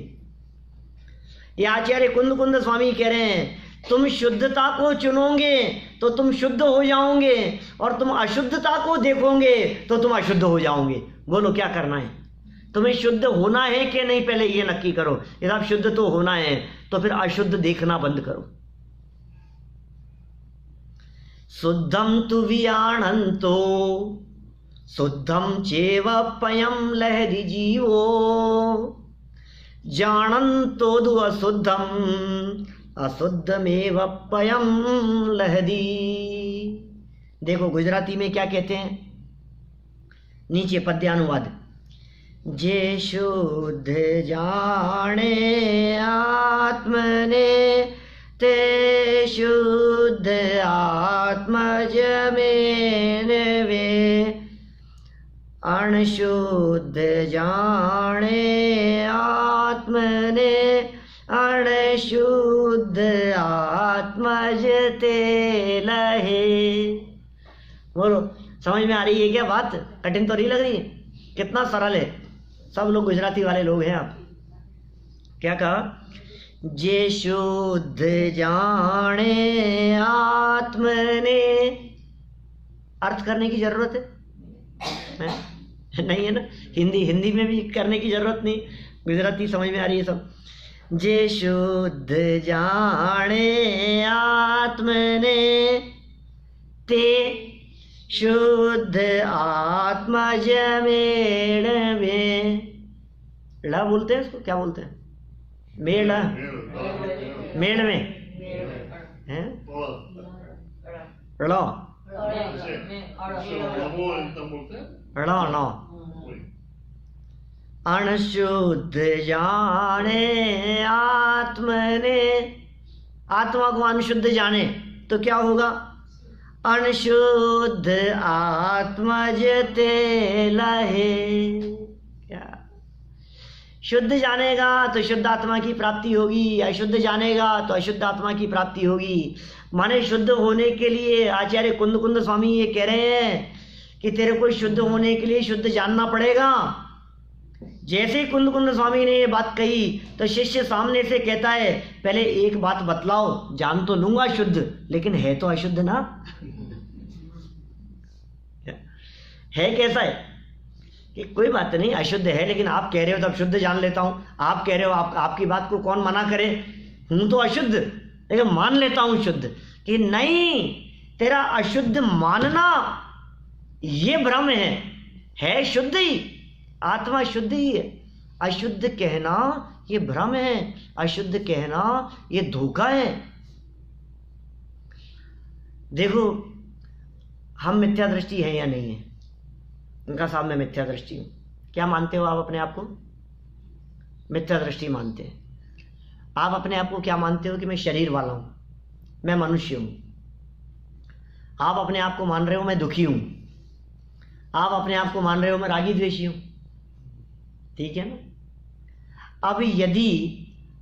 ये आचार्य कुंद स्वामी कह रहे हैं, तुम शुद्धता को चुनोगे तो तुम शुद्ध हो जाओगे, और तुम अशुद्धता को देखोगे तो तुम अशुद्ध हो जाओगे। बोलो क्या करना है, तुम्हें शुद्ध होना है कि नहीं, पहले ये नक्की करो। यदि आप शुद्ध तो होना है तो फिर अशुद्ध देखना बंद करो। शुद्धम तु वियाणंतो शुद्धम चेव पयम लहरी जीवो जानंतो दु अशुद्धम अशुद्धमेव पयम लहदी। देखो गुजराती में क्या कहते हैं, नीचे पद्यानुवाद। जे शुद्ध जाने आत्मने ते शुद्ध आत्मज में वे, अणशुद्ध जाने आत्मने अणशुद्ध आत्मज ते लहे। बोलो समझ में आ रही है क्या बात, कठिन तो नहीं लग रही है, कितना सरल है। सब लोग गुजराती वाले लोग हैं आप। क्या कहा, जे शुद्ध जाने आत्मने, अर्थ करने की जरूरत है नहीं है ना, हिंदी में भी करने की जरूरत नहीं, गुजराती समझ में आ रही है सब। जे शुद्ध जाने आत्मने ते शुद्ध आत्मज मेड़ में, ला बोलते हैं इसको, क्या बोलते हैं, मेड़ मेड़ में है लो लो अणशुद्ध जाने आत्मने, आत्मा को अनशुद्ध जाने तो क्या होगा, अनशुद्ध आत्मज ते लहे। क्या शुद्ध जानेगा तो शुद्ध आत्मा की प्राप्ति होगी, अशुद्ध जानेगा तो अशुद्ध आत्मा की प्राप्ति होगी। माने शुद्ध होने के लिए आचार्य कुंद स्वामी ये कह रहे हैं कि तेरे को शुद्ध होने के लिए शुद्ध जानना पड़ेगा। जैसे ही कुंद स्वामी ने ये बात कही तो शिष्य सामने से कहता है, पहले एक बात बतलाओ, जान तो लूंगा शुद्ध, लेकिन है तो अशुद्ध ना। है कैसा है कि कोई बात नहीं, अशुद्ध है, लेकिन आप कह रहे हो तो अब शुद्ध जान लेता हूं। आप कह रहे हो, आपकी बात को कौन मना करे, हूं तो अशुद्ध, लेकिन मान लेता हूं शुद्ध। कि नहीं, तेरा अशुद्ध मानना ये भ्रम है शुद्ध ही, आत्मा शुद्ध ही है। अशुद्ध कहना ये भ्रम है, अशुद्ध कहना ये धोखा है। देखो, हम मिथ्या दृष्टि है या नहीं है? उनका साहब मैं मिथ्या दृष्टि हूं। क्या मानते हो आप अपने आप को? मिथ्या दृष्टि मानते हैं। आप अपने आप को क्या मानते हो? कि मैं शरीर वाला हूं, मैं मनुष्य हूं। आप अपने आप को मान रहे हो मैं दुखी हूं। आप अपने आप को मान रहे हो मैं रागी द्वेषी हूं। ठीक है ना? अब यदि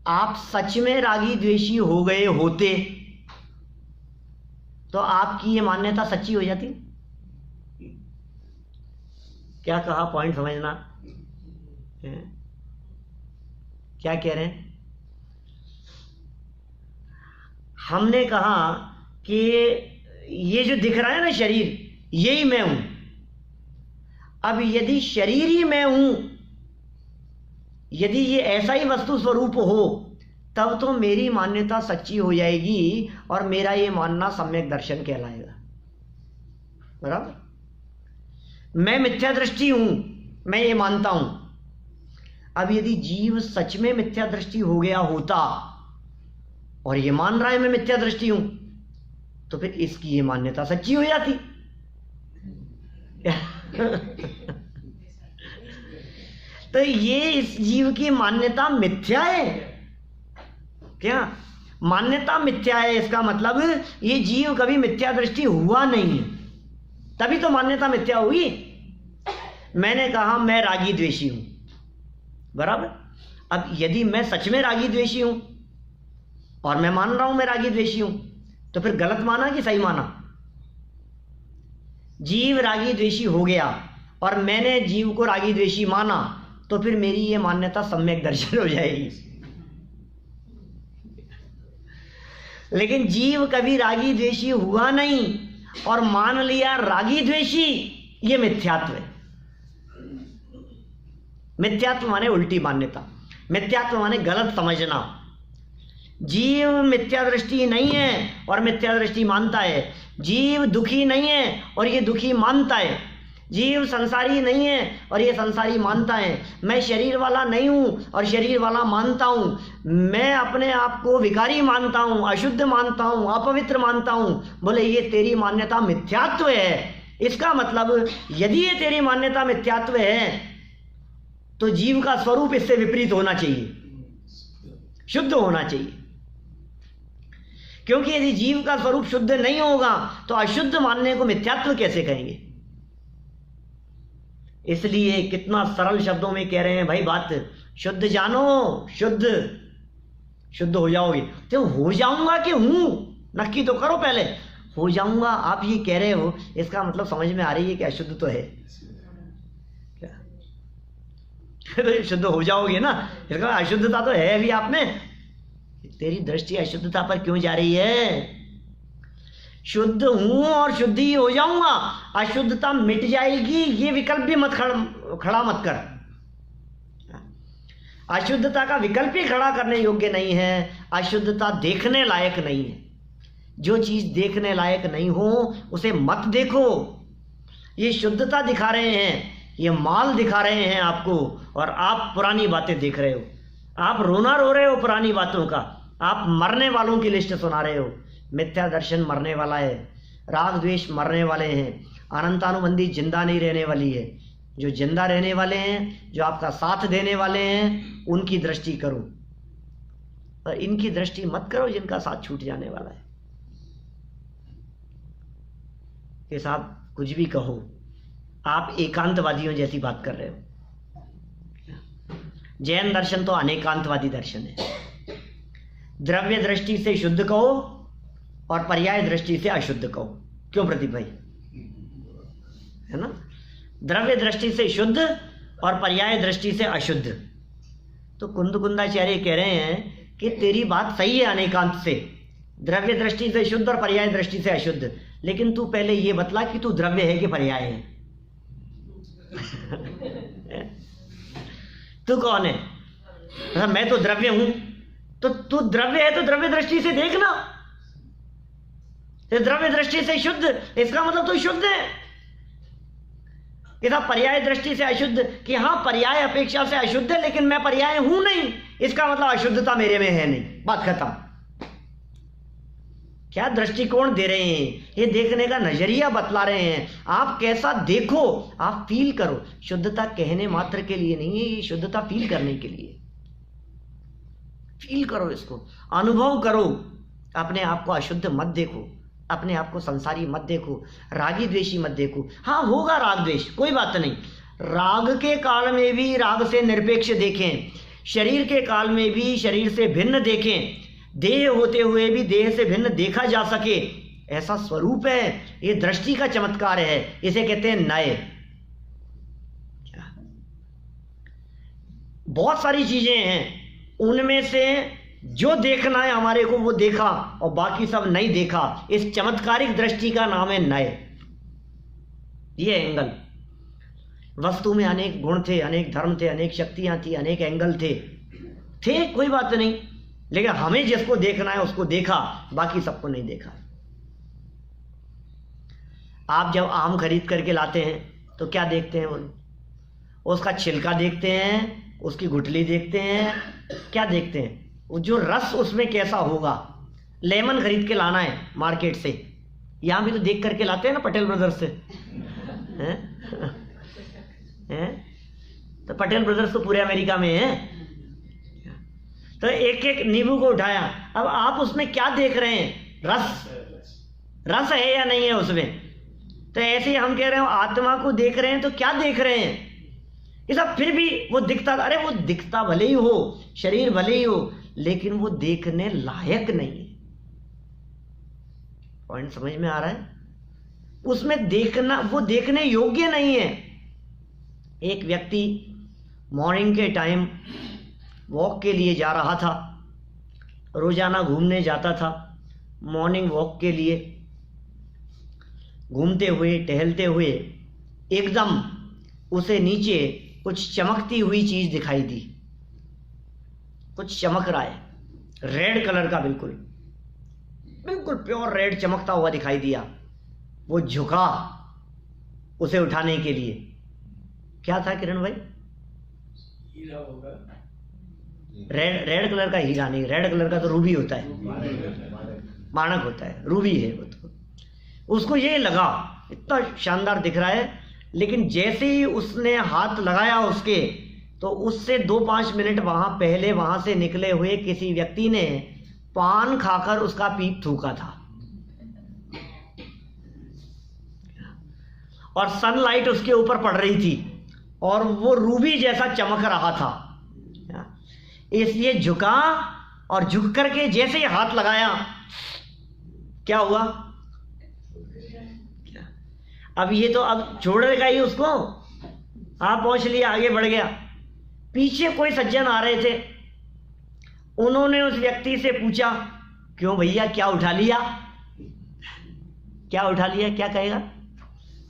आप सच में रागी द्वेषी हो गए होते तो आपकी ये मान्यता सच्ची हो जाती। क्या कहा, पॉइंट समझना है? क्या कह रहे हैं? हमने कहा कि ये जो दिख रहा है ना शरीर, यही मैं हूं। अब यदि शरीर ही मैं हूं, यदि ये ऐसा ही वस्तु स्वरूप हो, तब तो मेरी मान्यता सच्ची हो जाएगी और मेरा ये मानना सम्यक दर्शन कहलाएगा। बराबर? मैं मिथ्या दृष्टि हूं, मैं ये मानता हूं। अब यदि जीव सच में मिथ्या दृष्टि हो गया होता और ये मान रहा है मैं मिथ्या दृष्टि हूं, तो फिर इसकी ये मान्यता सच्ची हो जाती। तो ये इस जीव की मान्यता मिथ्या है। क्या मान्यता मिथ्या है? इसका मतलब ये जीव कभी मिथ्या दृष्टि हुआ नहीं है, तभी तो मान्यता मिथ्या हुई। मैंने कहा मैं रागी द्वेषी हूं, बराबर? अब यदि मैं सच में रागी द्वेषी हूं और मैं मान रहा हूं मैं रागी द्वेषी हूं, तो फिर गलत माना कि सही माना? जीव रागी द्वेषी हो गया और मैंने जीव को रागी द्वेषी माना, तो फिर मेरी ये मान्यता सम्यक दर्शन हो जाएगी। लेकिन जीव कभी रागी द्वेषी हुआ नहीं और मान लिया रागी द्वेषी, ये मिथ्यात्व है। मिथ्यात्व माने उल्टी मान्यता, मिथ्यात्व माने गलत समझना। जीव मिथ्या दृष्टि नहीं है और मिथ्या दृष्टि मानता है। जीव दुखी नहीं है और ये दुखी मानता है। जीव संसारी नहीं है और ये संसारी मानता है। मैं शरीर वाला नहीं हूं और शरीर वाला मानता हूं। मैं अपने आप को विकारी मानता हूं, अशुद्ध मानता हूं, अपवित्र मानता हूं। बोले ये तेरी मान्यता मिथ्यात्व है। इसका मतलब यदि ये तेरी मान्यता मिथ्यात्व है तो जीव का स्वरूप इससे विपरीत होना चाहिए, शुद्ध होना चाहिए। क्योंकि यदि जीव का स्वरूप शुद्ध नहीं होगा तो अशुद्ध मानने को मिथ्यात्व कैसे कहेंगे? इसलिए कितना सरल शब्दों में कह रहे हैं भाई बात, शुद्ध जानो, शुद्ध हो जाओगे। तो हो जाऊंगा कि हूं, नक्की तो करो पहले। हो जाऊंगा आप ये कह रहे हो, इसका मतलब समझ में आ रही है कि अशुद्ध तो है। तो शुद्ध हो जाओगे ना, इसका अशुद्धता तो है अभी आप में। तेरी दृष्टि अशुद्धता पर क्यों जा रही है? शुद्ध हूं और शुद्धि हो जाऊंगा, अशुद्धता मिट जाएगी, ये विकल्प भी मत खड़ा मत कर। अशुद्धता का विकल्प ही खड़ा करने योग्य नहीं है। अशुद्धता देखने लायक नहीं है। जो चीज देखने लायक नहीं हो उसे मत देखो। ये शुद्धता दिखा रहे हैं, ये माल दिखा रहे हैं आपको, और आप पुरानी बातें देख रहे हो। आप रोना रो रहे हो पुरानी बातों का, आप मरने वालों की लिस्ट सुना रहे हो। मिथ्या दर्शन मरने वाला है, राग द्वेष मरने वाले हैं, अनंतानुबंधी जिंदा नहीं रहने वाली है। जो जिंदा रहने वाले हैं, जो आपका साथ देने वाले हैं, उनकी दृष्टि करो, और इनकी दृष्टि मत करो जिनका साथ छूट जाने वाला है। कि साहब कुछ भी कहो, आप एकांतवादियों जैसी बात कर रहे हो। जैन दर्शन तो अनेकांतवादी दर्शन है। द्रव्य दृष्टि से शुद्ध कहो और पर्याय दृष्टि से अशुद्ध कहो। क्यों प्रदीप भाई? है ना? द्रव्य दृष्टि से शुद्ध और पर्याय दृष्टि से अशुद्ध। तो कुंदकुंदाचार्य कह रहे हैं कि तेरी बात सही है अनेकांत से, द्रव्य दृष्टि से शुद्ध और पर्याय दृष्टि से अशुद्ध, लेकिन तू पहले ये बतला कि तू द्रव्य है कि पर्याय है। तू कौन है? मैं तो द्रव्य हूं। तो तू द्रव्य है तो द्रव्य दृष्टि से देखना, द्रव्य दृष्टि से शुद्ध, इसका मतलब तू शुद्ध है। इधर पर्याय दृष्टि से अशुद्ध कि हाँ पर्याय अपेक्षा से अशुद्ध है, लेकिन मैं पर्याय हूं नहीं, इसका मतलब अशुद्धता मेरे में है नहीं, बात खत्म। क्या दृष्टिकोण दे रहे हैं, ये देखने का नजरिया बतला रहे हैं। आप कैसा देखो, आप फील करो। शुद्धता कहने मात्र के लिए नहीं है, ये शुद्धता फील करने के लिए। फील करो, इसको अनुभव करो। अपने आप को अशुद्ध मत देखो, अपने आप को संसारी मत देखो, रागी द्वेषी मत देखो। हाँ होगा राग द्वेष, कोई बात नहीं। राग के काल में भी राग से निरपेक्ष देखें, शरीर के काल में भी शरीर से भिन्न देखें, देह होते हुए भी देह से भिन्न देखा जा सके, ऐसा स्वरूप है। ये दृष्टि का चमत्कार है, इसे कहते हैं नय। बहुत सारी चीजें हैं, उनमें से जो देखना है हमारे को वो देखा और बाकी सब नहीं देखा। इस चमत्कारिक दृष्टि का नाम है नय। ये एंगल, वस्तु में अनेक गुण थे, अनेक धर्म थे, अनेक शक्तियां थी, अनेक एंगल थे, कोई बात नहीं, लेकिन हमें जिसको देखना है उसको देखा, बाकी सबको नहीं देखा। आप जब आम खरीद करके लाते हैं तो क्या देखते हैं? वो उसका छिलका देखते हैं, उसकी गुठली देखते हैं, क्या देखते हैं? वो जो रस उसमें कैसा होगा। लेमन खरीद के लाना है मार्केट से, यहां भी तो देख करके लाते हैं ना पटेल ब्रदर्स से, हैं? तो पटेल ब्रदर्स तो पूरे अमेरिका में है। तो एक एक नींबू को उठाया, अब आप उसमें क्या देख रहे हैं? रस है या नहीं है उसमें? तो ऐसे ही हम कह रहे हो आत्मा को देख रहे हैं, तो क्या देख रहे हैं? ये सब फिर भी वो दिखता, अरे वो दिखता भले ही हो, शरीर भले ही हो, लेकिन वो देखने लायक नहीं है। पॉइंट समझ में आ रहा है? उसमें देखना, वो देखने योग्य नहीं है। एक व्यक्ति मॉर्निंग के टाइम वॉक के लिए जा रहा था, रोजाना घूमने जाता था, मॉर्निंग वॉक के लिए घूमते हुए टहलते हुए एकदम उसे नीचे कुछ चमकती हुई चीज दिखाई दी। कुछ चमक रहा है, रेड कलर का, बिल्कुल बिल्कुल प्योर रेड चमकता हुआ दिखाई दिया। वो झुका उसे उठाने के लिए। क्या था किरण भाई? हीरा होगा। रेड कलर का हीरा नहीं, रेड कलर का तो रूबी होता है, माणक होता है, रूबी है वो। तो उसको ये लगा इतना शानदार दिख रहा है, लेकिन जैसे ही उसने हाथ लगाया उसके, तो उससे 2-5 मिनट वहां पहले वहां से निकले हुए किसी व्यक्ति ने पान खाकर उसका पीप थूका था, और सनलाइट उसके ऊपर पड़ रही थी और वो रूबी जैसा चमक रहा था। इसलिए झुका, और झुक करके जैसे ही हाथ लगाया, क्या हुआ? अब ये तो अब छोड़ेगा ही उसको। आप पहुंच लिया, आगे बढ़ गया। पीछे कोई सज्जन आ रहे थे, उन्होंने उस व्यक्ति से पूछा, क्यों भैया क्या उठा लिया? क्या उठा लिया? क्या कहेगा?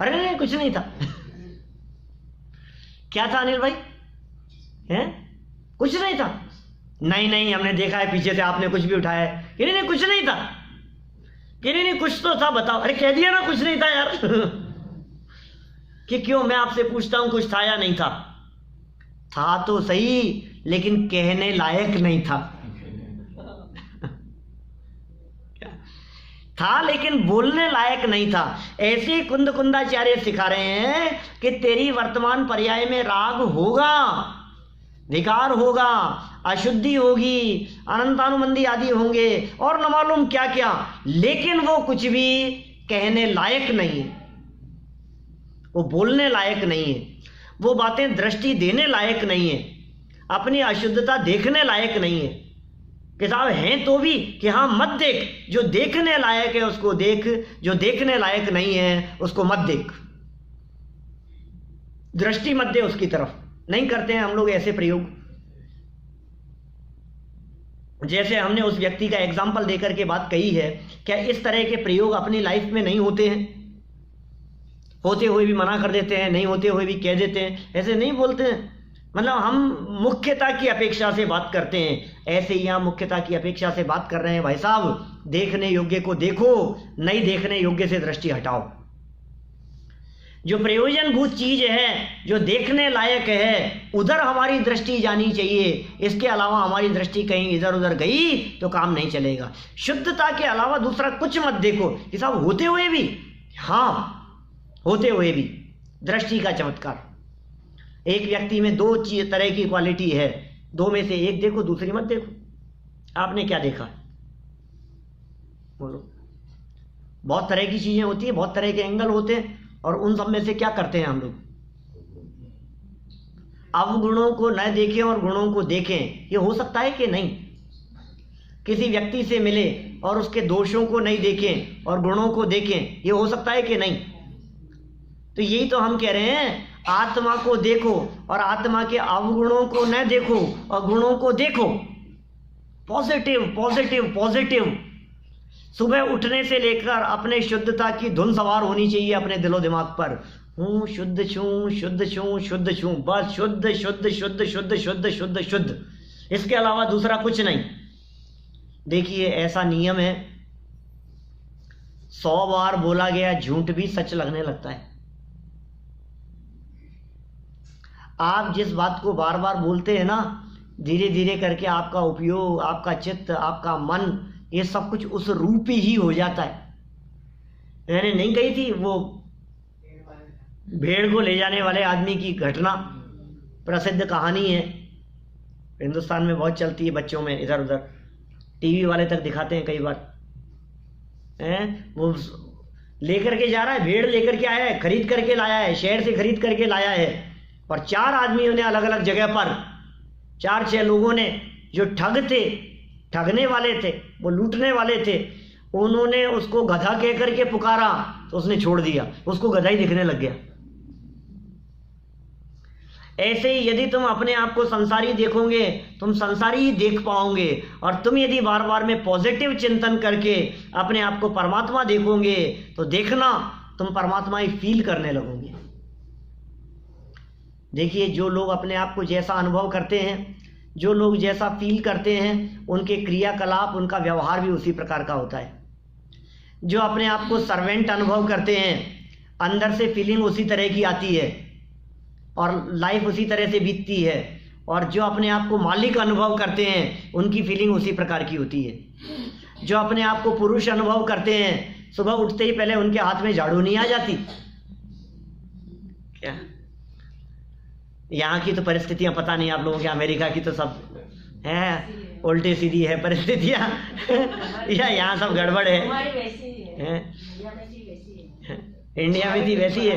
अरे नहीं कुछ नहीं था। क्या था अनिल भाई? हैं? कुछ नहीं था। नहीं हमने देखा है पीछे से आपने कुछ भी उठाया है। कि नहीं कुछ नहीं था। कि नहीं कुछ तो था, बताओ। अरे कह दिया ना कुछ नहीं था यार। कि क्यों? मैं आपसे पूछता हूं कुछ था या नहीं था? था तो सही, लेकिन कहने लायक नहीं था। था लेकिन बोलने लायक नहीं था। ऐसे ही कुंदकुंदाचार्य सिखा रहे हैं कि तेरी वर्तमान पर्याय में राग होगा, विकार होगा, अशुद्धि होगी, अनंतानुबंधी आदि होंगे और न मालूम क्या क्या, लेकिन वो कुछ भी कहने लायक नहीं है, वो बोलने लायक नहीं है, वो बातें दृष्टि देने लायक नहीं है, अपनी अशुद्धता देखने लायक नहीं है। किताब हैं तो भी कि हाँ मत देख, जो देखने लायक है उसको देख, जो देखने लायक नहीं है उसको मत देख, दृष्टि मत दे उसकी तरफ, नहीं करते हैं हम लोग ऐसे प्रयोग। जैसे हमने उस व्यक्ति का एग्जाम्पल देकर के बात कही है, क्या इस तरह के प्रयोग अपनी लाइफ में नहीं होते हैं? होते हुए भी मना कर देते हैं, नहीं होते हुए भी कह देते हैं, ऐसे नहीं बोलते हैं। मतलब हम मुख्यता की अपेक्षा से बात करते हैं, ऐसे ही यहाँ मुख्यता की अपेक्षा से बात कर रहे हैं। भाई साहब, देखने योग्य को देखो, नहीं देखने योग्य से दृष्टि हटाओ। जो प्रयोजनभूत चीज है, जो देखने लायक है, उधर हमारी दृष्टि जानी चाहिए। इसके अलावा हमारी दृष्टि कहीं इधर उधर गई तो काम नहीं चलेगा। शुद्धता के अलावा दूसरा कुछ मत देखो। कि साहब होते हुए भी, हाँ होते हुए भी दृष्टि का चमत्कार। एक व्यक्ति में दो तरह की क्वालिटी है, दो में से एक देखो, दूसरी मत देखो। आपने क्या देखा? बोलो। बहुत तरह की चीजें होती है, बहुत तरह के एंगल होते हैं, और उन सब में से क्या करते हैं हम लोग? अवगुणों को न देखें और गुणों को देखें। ये हो सकता है कि नहीं? किसी व्यक्ति से मिले और उसके दोषों को नहीं देखें और गुणों को देखें, ये हो सकता है कि नहीं? तो यही तो हम कह रहे हैं, आत्मा को देखो और आत्मा के अवगुणों को न देखो और गुणों को देखो। Positive positive positive. सुबह उठने से लेकर अपने शुद्धता की धुन सवार होनी चाहिए अपने दिलो दिमाग पर। हूँ शुद्ध छूँ, शुद्ध छूँ, शुद्ध छूँ, बस शुद्ध शुद्ध शुद्ध शुद्ध शुद्ध शुद्ध शुद्ध, इसके अलावा दूसरा कुछ नहीं। देखिए, ऐसा नियम है, 100 बार बोला गया झूठ भी सच लगने लगता है। आप जिस बात को बार बार बोलते हैं ना, धीरे धीरे करके आपका उपयोग, आपका चित्त, आपका मन, ये सब कुछ उस रूप ही हो जाता है। मैंने नहीं कही थी वो भेड़ को ले जाने वाले आदमी की घटना, प्रसिद्ध कहानी है, हिंदुस्तान में बहुत चलती है, बच्चों में इधर उधर, टीवी वाले तक दिखाते हैं कई बार। वो लेकर के जा रहा है, भेड़ लेकर के आया है, खरीद करके लाया है, शहर से खरीद करके लाया है, और 4 आदमियों ने अलग अलग जगह पर, 4-6 लोगों ने, जो ठग थे, ठगने वाले थे, वो लूटने वाले थे, उन्होंने उसको गधा कह करके पुकारा तो उसने छोड़ दिया, उसको गधा ही दिखने लग गया। ऐसे ही यदि तुम अपने आप को संसारी देखोगे, तुम संसारी ही देख पाओगे, और तुम यदि बार बार में पॉजिटिव चिंतन करके अपने आप को परमात्मा देखोगे, तो देखना तुम परमात्मा ही फील करने लगोगे। देखिए, जो लोग अपने आप को जैसा अनुभव करते हैं, जो लोग जैसा फील करते हैं, उनके क्रियाकलाप, उनका व्यवहार भी उसी प्रकार का होता है। जो अपने आप को सर्वेंट अनुभव करते हैं, अंदर से फीलिंग उसी तरह की आती है और लाइफ उसी तरह से बीतती है, और जो अपने आप को मालिक अनुभव करते हैं, उनकी फीलिंग उसी प्रकार की होती है। जो अपने आप को पुरुष अनुभव करते हैं, सुबह उठते ही पहले उनके हाथ में झाड़ू नहीं आ जाती क्या? यहाँ की तो परिस्थितियां पता नहीं आप लोगों के, अमेरिका की तो सब है उल्टी सीधी है परिस्थितियां या यहाँ सब गड़बड़ है? इंडिया में थी वैसी है।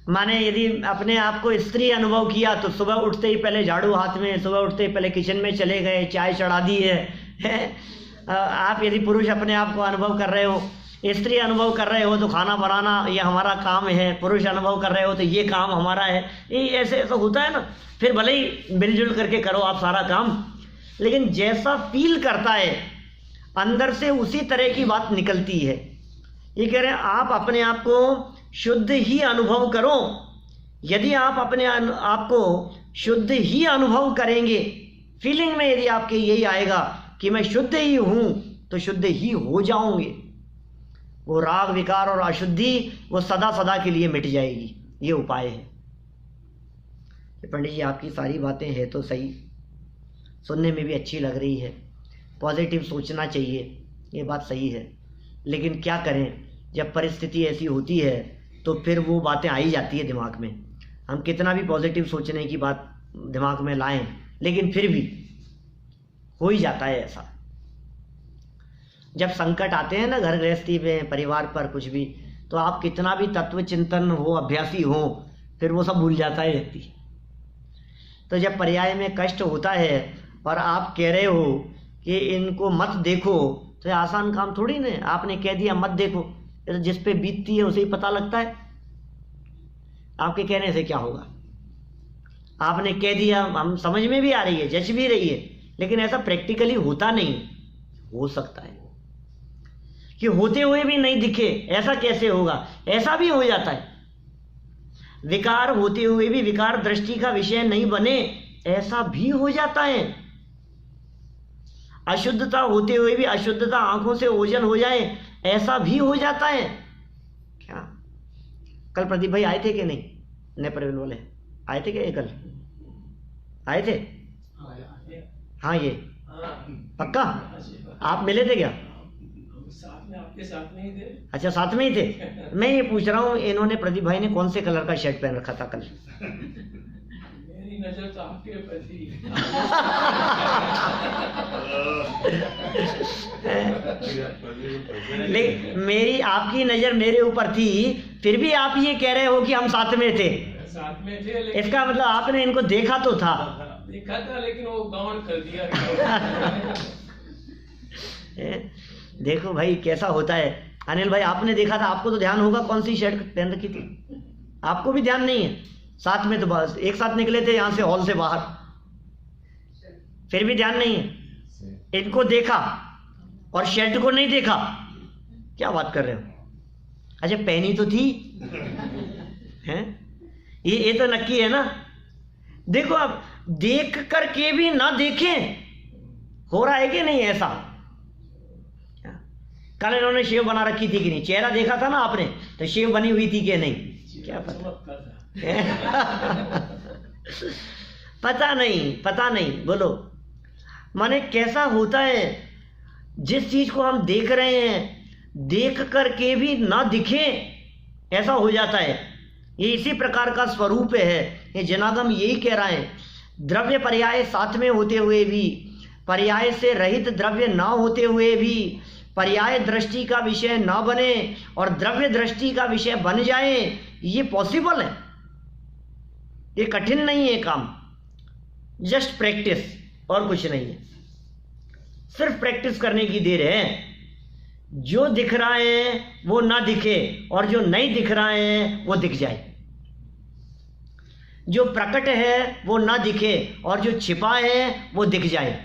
माने यदि अपने आप को स्त्री अनुभव किया तो सुबह उठते ही पहले झाड़ू हाथ में, सुबह उठते ही पहले किचन में चले गए, चाय चढ़ा दी है। आप यदि पुरुष अपने आप को अनुभव कर रहे हो, स्त्री अनुभव कर रहे हो तो खाना बनाना ये हमारा काम है, पुरुष अनुभव कर रहे हो तो ये काम हमारा है, ये ऐसे ऐसा होता है ना। फिर भले ही मिलजुल करके करो आप सारा काम, लेकिन जैसा फील करता है अंदर से उसी तरह की बात निकलती है। ये कह रहे हैं आप अपने आप को शुद्ध ही अनुभव करो। यदि आप अपने आप को शुद्ध ही अनुभव करेंगे, फीलिंग में यदि आपके यही आएगा कि मैं शुद्ध ही हूँ, तो शुद्ध ही हो जाओगे। वो राग, विकार और अशुद्धि वो सदा सदा के लिए मिट जाएगी। ये उपाय है। पंडित जी, आपकी सारी बातें हैं तो सही, सुनने में भी अच्छी लग रही है, पॉजिटिव सोचना चाहिए, ये बात सही है, लेकिन क्या करें, जब परिस्थिति ऐसी होती है तो फिर वो बातें आ ही जाती है दिमाग में। हम कितना भी पॉजिटिव सोचने की बात दिमाग में लाएं, लेकिन फिर भी हो ही जाता है ऐसा। जब संकट आते हैं ना घर गृहस्थी में, परिवार पर, कुछ भी, तो आप कितना भी तत्व चिंतन हो, अभ्यासी हो, फिर वो सब भूल जाता है व्यक्ति। तो जब पर्याय में कष्ट होता है और आप कह रहे हो कि इनको मत देखो, तो ये आसान काम थोड़ी ना। आपने कह दिया मत देखो, तो जिस पे बीतती है उसे ही पता लगता है। आपके कहने से क्या होगा? आपने कह दिया, हम समझ में भी आ रही है, जच भी रही है, लेकिन ऐसा प्रैक्टिकली होता नहीं। हो सकता है कि होते हुए भी नहीं दिखे, ऐसा कैसे होगा? ऐसा भी हो जाता है। विकार होते हुए भी विकार दृष्टि का विषय नहीं बने, ऐसा भी हो जाता है। अशुद्धता होते हुए भी अशुद्धता आंखों से ओझल हो जाए, ऐसा भी हो जाता है। क्या कल प्रदीप भाई आए थे कि नहीं? नए प्रवीण वाले आए थे क्या? ये कल आए थे? हाँ, ये पक्का आप मिले थे क्या? साथ में, आपके साथ में ही थे। अच्छा, साथ में ही थे। मैं ये पूछ रहा हूँ, इन्होंने प्रदीप भाई ने कौन से कलर का शर्ट पहन रखा था कल? मेरी नजर तो आपके प्रति। लेकिन मेरी आपकी नजर मेरे ऊपर थी, फिर भी आप ये कह रहे हो कि हम साथ में थे। साथ में थे, लेकिन इसका मतलब आपने इनको देखा तो था। देखा था, लेकिन वो गौण कर दिया। देखो भाई कैसा होता है। अनिल भाई आपने देखा था, आपको तो ध्यान होगा कौन सी शर्ट पहन रखी थी? आपको भी ध्यान नहीं है? साथ में तो बस एक साथ निकले थे यहाँ से, हॉल से बाहर, फिर भी ध्यान नहीं है। इनको देखा और शर्ट को नहीं देखा। क्या बात कर रहे हो? अच्छा, पहनी तो थी हैं? ये तो नक्की है ना। देखो, अब देख करके भी ना देखें, हो रहा है कि नहीं ऐसा? कल इन्होंने शेव बना रखी थी कि नहीं? चेहरा देखा था ना आपने, तो शेव बनी हुई थी कि नहीं? क्या पता? पता नहीं बोलो। माने कैसा होता है, जिस चीज को हम देख रहे हैं देख करके भी ना दिखे, ऐसा हो जाता है। ये इसी प्रकार का स्वरूप है। ये जनागम यही कह रहा है, द्रव्य पर्याय साथ में होते हुए भी, पर्याय से रहित द्रव्य ना होते हुए भी, पर्याय दृष्टि का विषय ना बने और द्रव्य दृष्टि का विषय बन जाए, ये पॉसिबल है। ये कठिन नहीं है काम, जस्ट प्रैक्टिस, और कुछ नहीं है। सिर्फ प्रैक्टिस करने की देर है। जो दिख रहा है वो ना दिखे और जो नहीं दिख रहा है वो दिख जाए। जो प्रकट है वो ना दिखे और जो छिपा है वो दिख जाए।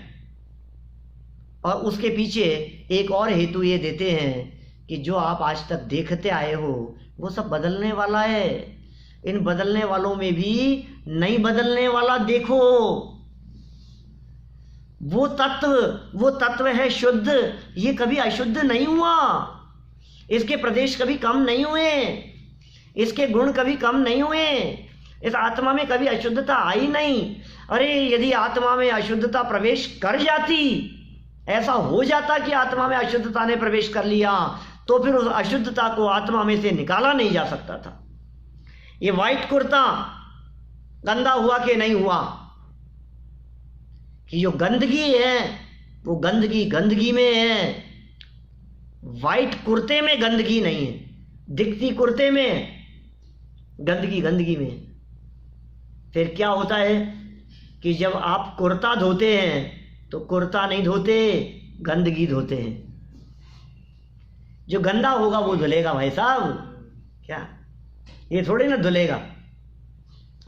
और उसके पीछे एक और हेतु ये देते हैं कि जो आप आज तक देखते आए हो वो सब बदलने वाला है। इन बदलने वालों में भी नहीं बदलने वाला देखो। वो तत्व है शुद्ध, ये कभी अशुद्ध नहीं हुआ। इसके प्रदेश कभी कम नहीं हुए, इसके गुण कभी कम नहीं हुए। इस आत्मा में कभी अशुद्धता आई नहीं। अरे यदि आत्मा में अशुद्धता प्रवेश कर जाती, ऐसा हो जाता कि आत्मा में अशुद्धता ने प्रवेश कर लिया, तो फिर उस अशुद्धता को आत्मा में से निकाला नहीं जा सकता था। ये व्हाइट कुर्ता गंदा हुआ कि नहीं हुआ? कि जो गंदगी है वो गंदगी में है, व्हाइट कुर्ते में गंदगी नहीं है। दिखती कुर्ते में, गंदगी में। फिर क्या होता है कि जब आप कुर्ता धोते हैं तो कुर्ता नहीं धोते, गंदगी धोते हैं। जो गंदा होगा वो धुलेगा भाई साहब, क्या ये थोड़ी ना धुलेगा।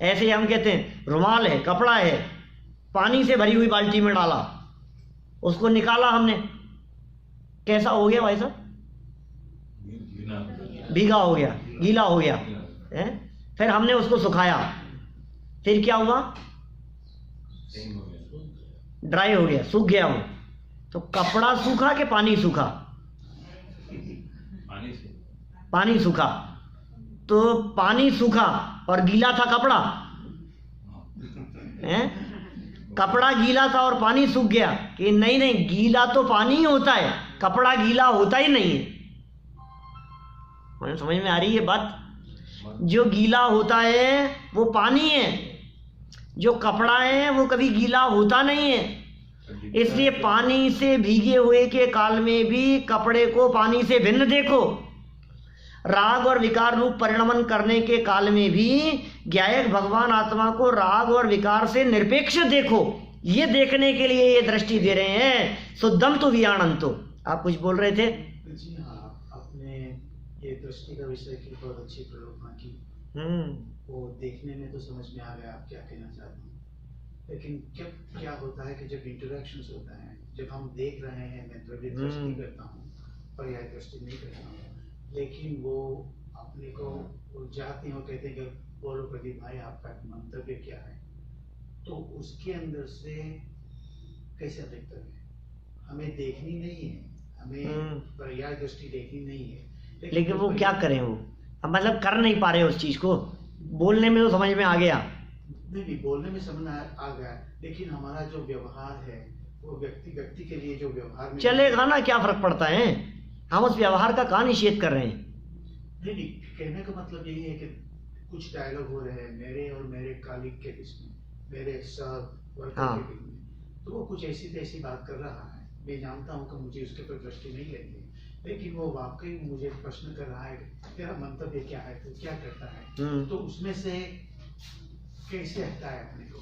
ऐसे ही हम कहते हैं रुमाल है, कपड़ा है, पानी से भरी हुई बाल्टी में डाला, उसको निकाला हमने, कैसा हो गया भाई साहब? भीगा हो गया, गीला हो गया है? फिर हमने उसको सुखाया, फिर क्या हुआ? ड्राई हो गया, सूख गया वो। तो कपड़ा सूखा कि पानी सूखा? पानी सूखा। तो पानी सूखा और गीला था कपड़ा है? कपड़ा गीला था और पानी सूख गया कि नहीं, गीला तो पानी ही होता है, कपड़ा गीला होता ही नहीं है। समझ में आ रही है बात? जो गीला होता है वो पानी है, जो कपड़ा है वो कभी गीला होता नहीं है। इसलिए पानी से भीगे हुए के काल में भी कपड़े को पानी से भिन्न देखो। राग और विकार रूप परिणमन करने के काल में भी ज्ञायक भगवान आत्मा को राग और विकार से निरपेक्ष देखो। ये देखने के लिए ये दृष्टि दे रहे हैं। शुद्धम तो वियाणंतो। आप कुछ बोल रहे थे? जी हाँ, आपने ये दृष्टि का विषय की बहुत अच्छी प्रयोगना की। वो देखने में तो समझ में आ गया आप क्या कहना चाहते हैं, लेकिन क्या होता है कि जब इंटरेक्शंस होता है, जब हम देख रहे हैं, मैं द्रव्य दृष्टि करता हूँ, पर्याय दृष्टि नहीं करता हूँ, लेकिन वो अपने को उलझाते हैं और कहते हैं कि बोलो प्रदीप भाई आपका मंतव्य क्या है, तो उसके अंदर से कैसे दिखता है? हमें देखनी नहीं है, हमें पर्याय दृष्टि देखनी नहीं है, लेकिन वो क्या करें, वो हम मतलब कर नहीं पा रहे उस चीज को। बोलने में तो समझ में आ गया, नहीं बोलने में समझ आ गया, लेकिन हमारा जो व्यवहार है वो व्यक्ति के लिए जो व्यवहार में चलेगा ना, क्या फर्क पड़ता है, हम उस व्यवहार का कहाँ निषेध कर रहे हैं। नहीं, कहने का मतलब यही है कि कुछ डायलॉग हो रहे हैं मेरे और मेरे कलीग के बीच में, मेरे सह वर्कर के बीच में, तो वो कुछ ऐसी तैसी बात कर रहा है, मैं जानता हूँ कि मुझे उसके ऊपर दृष्टि नहीं लेंगे, लेकिन वो वाकई मुझे प्रश्न कर रहा है तेरा मंतव्य क्या है, तू क्या करता है, तो उसमें से कैसे हटता है अपने को।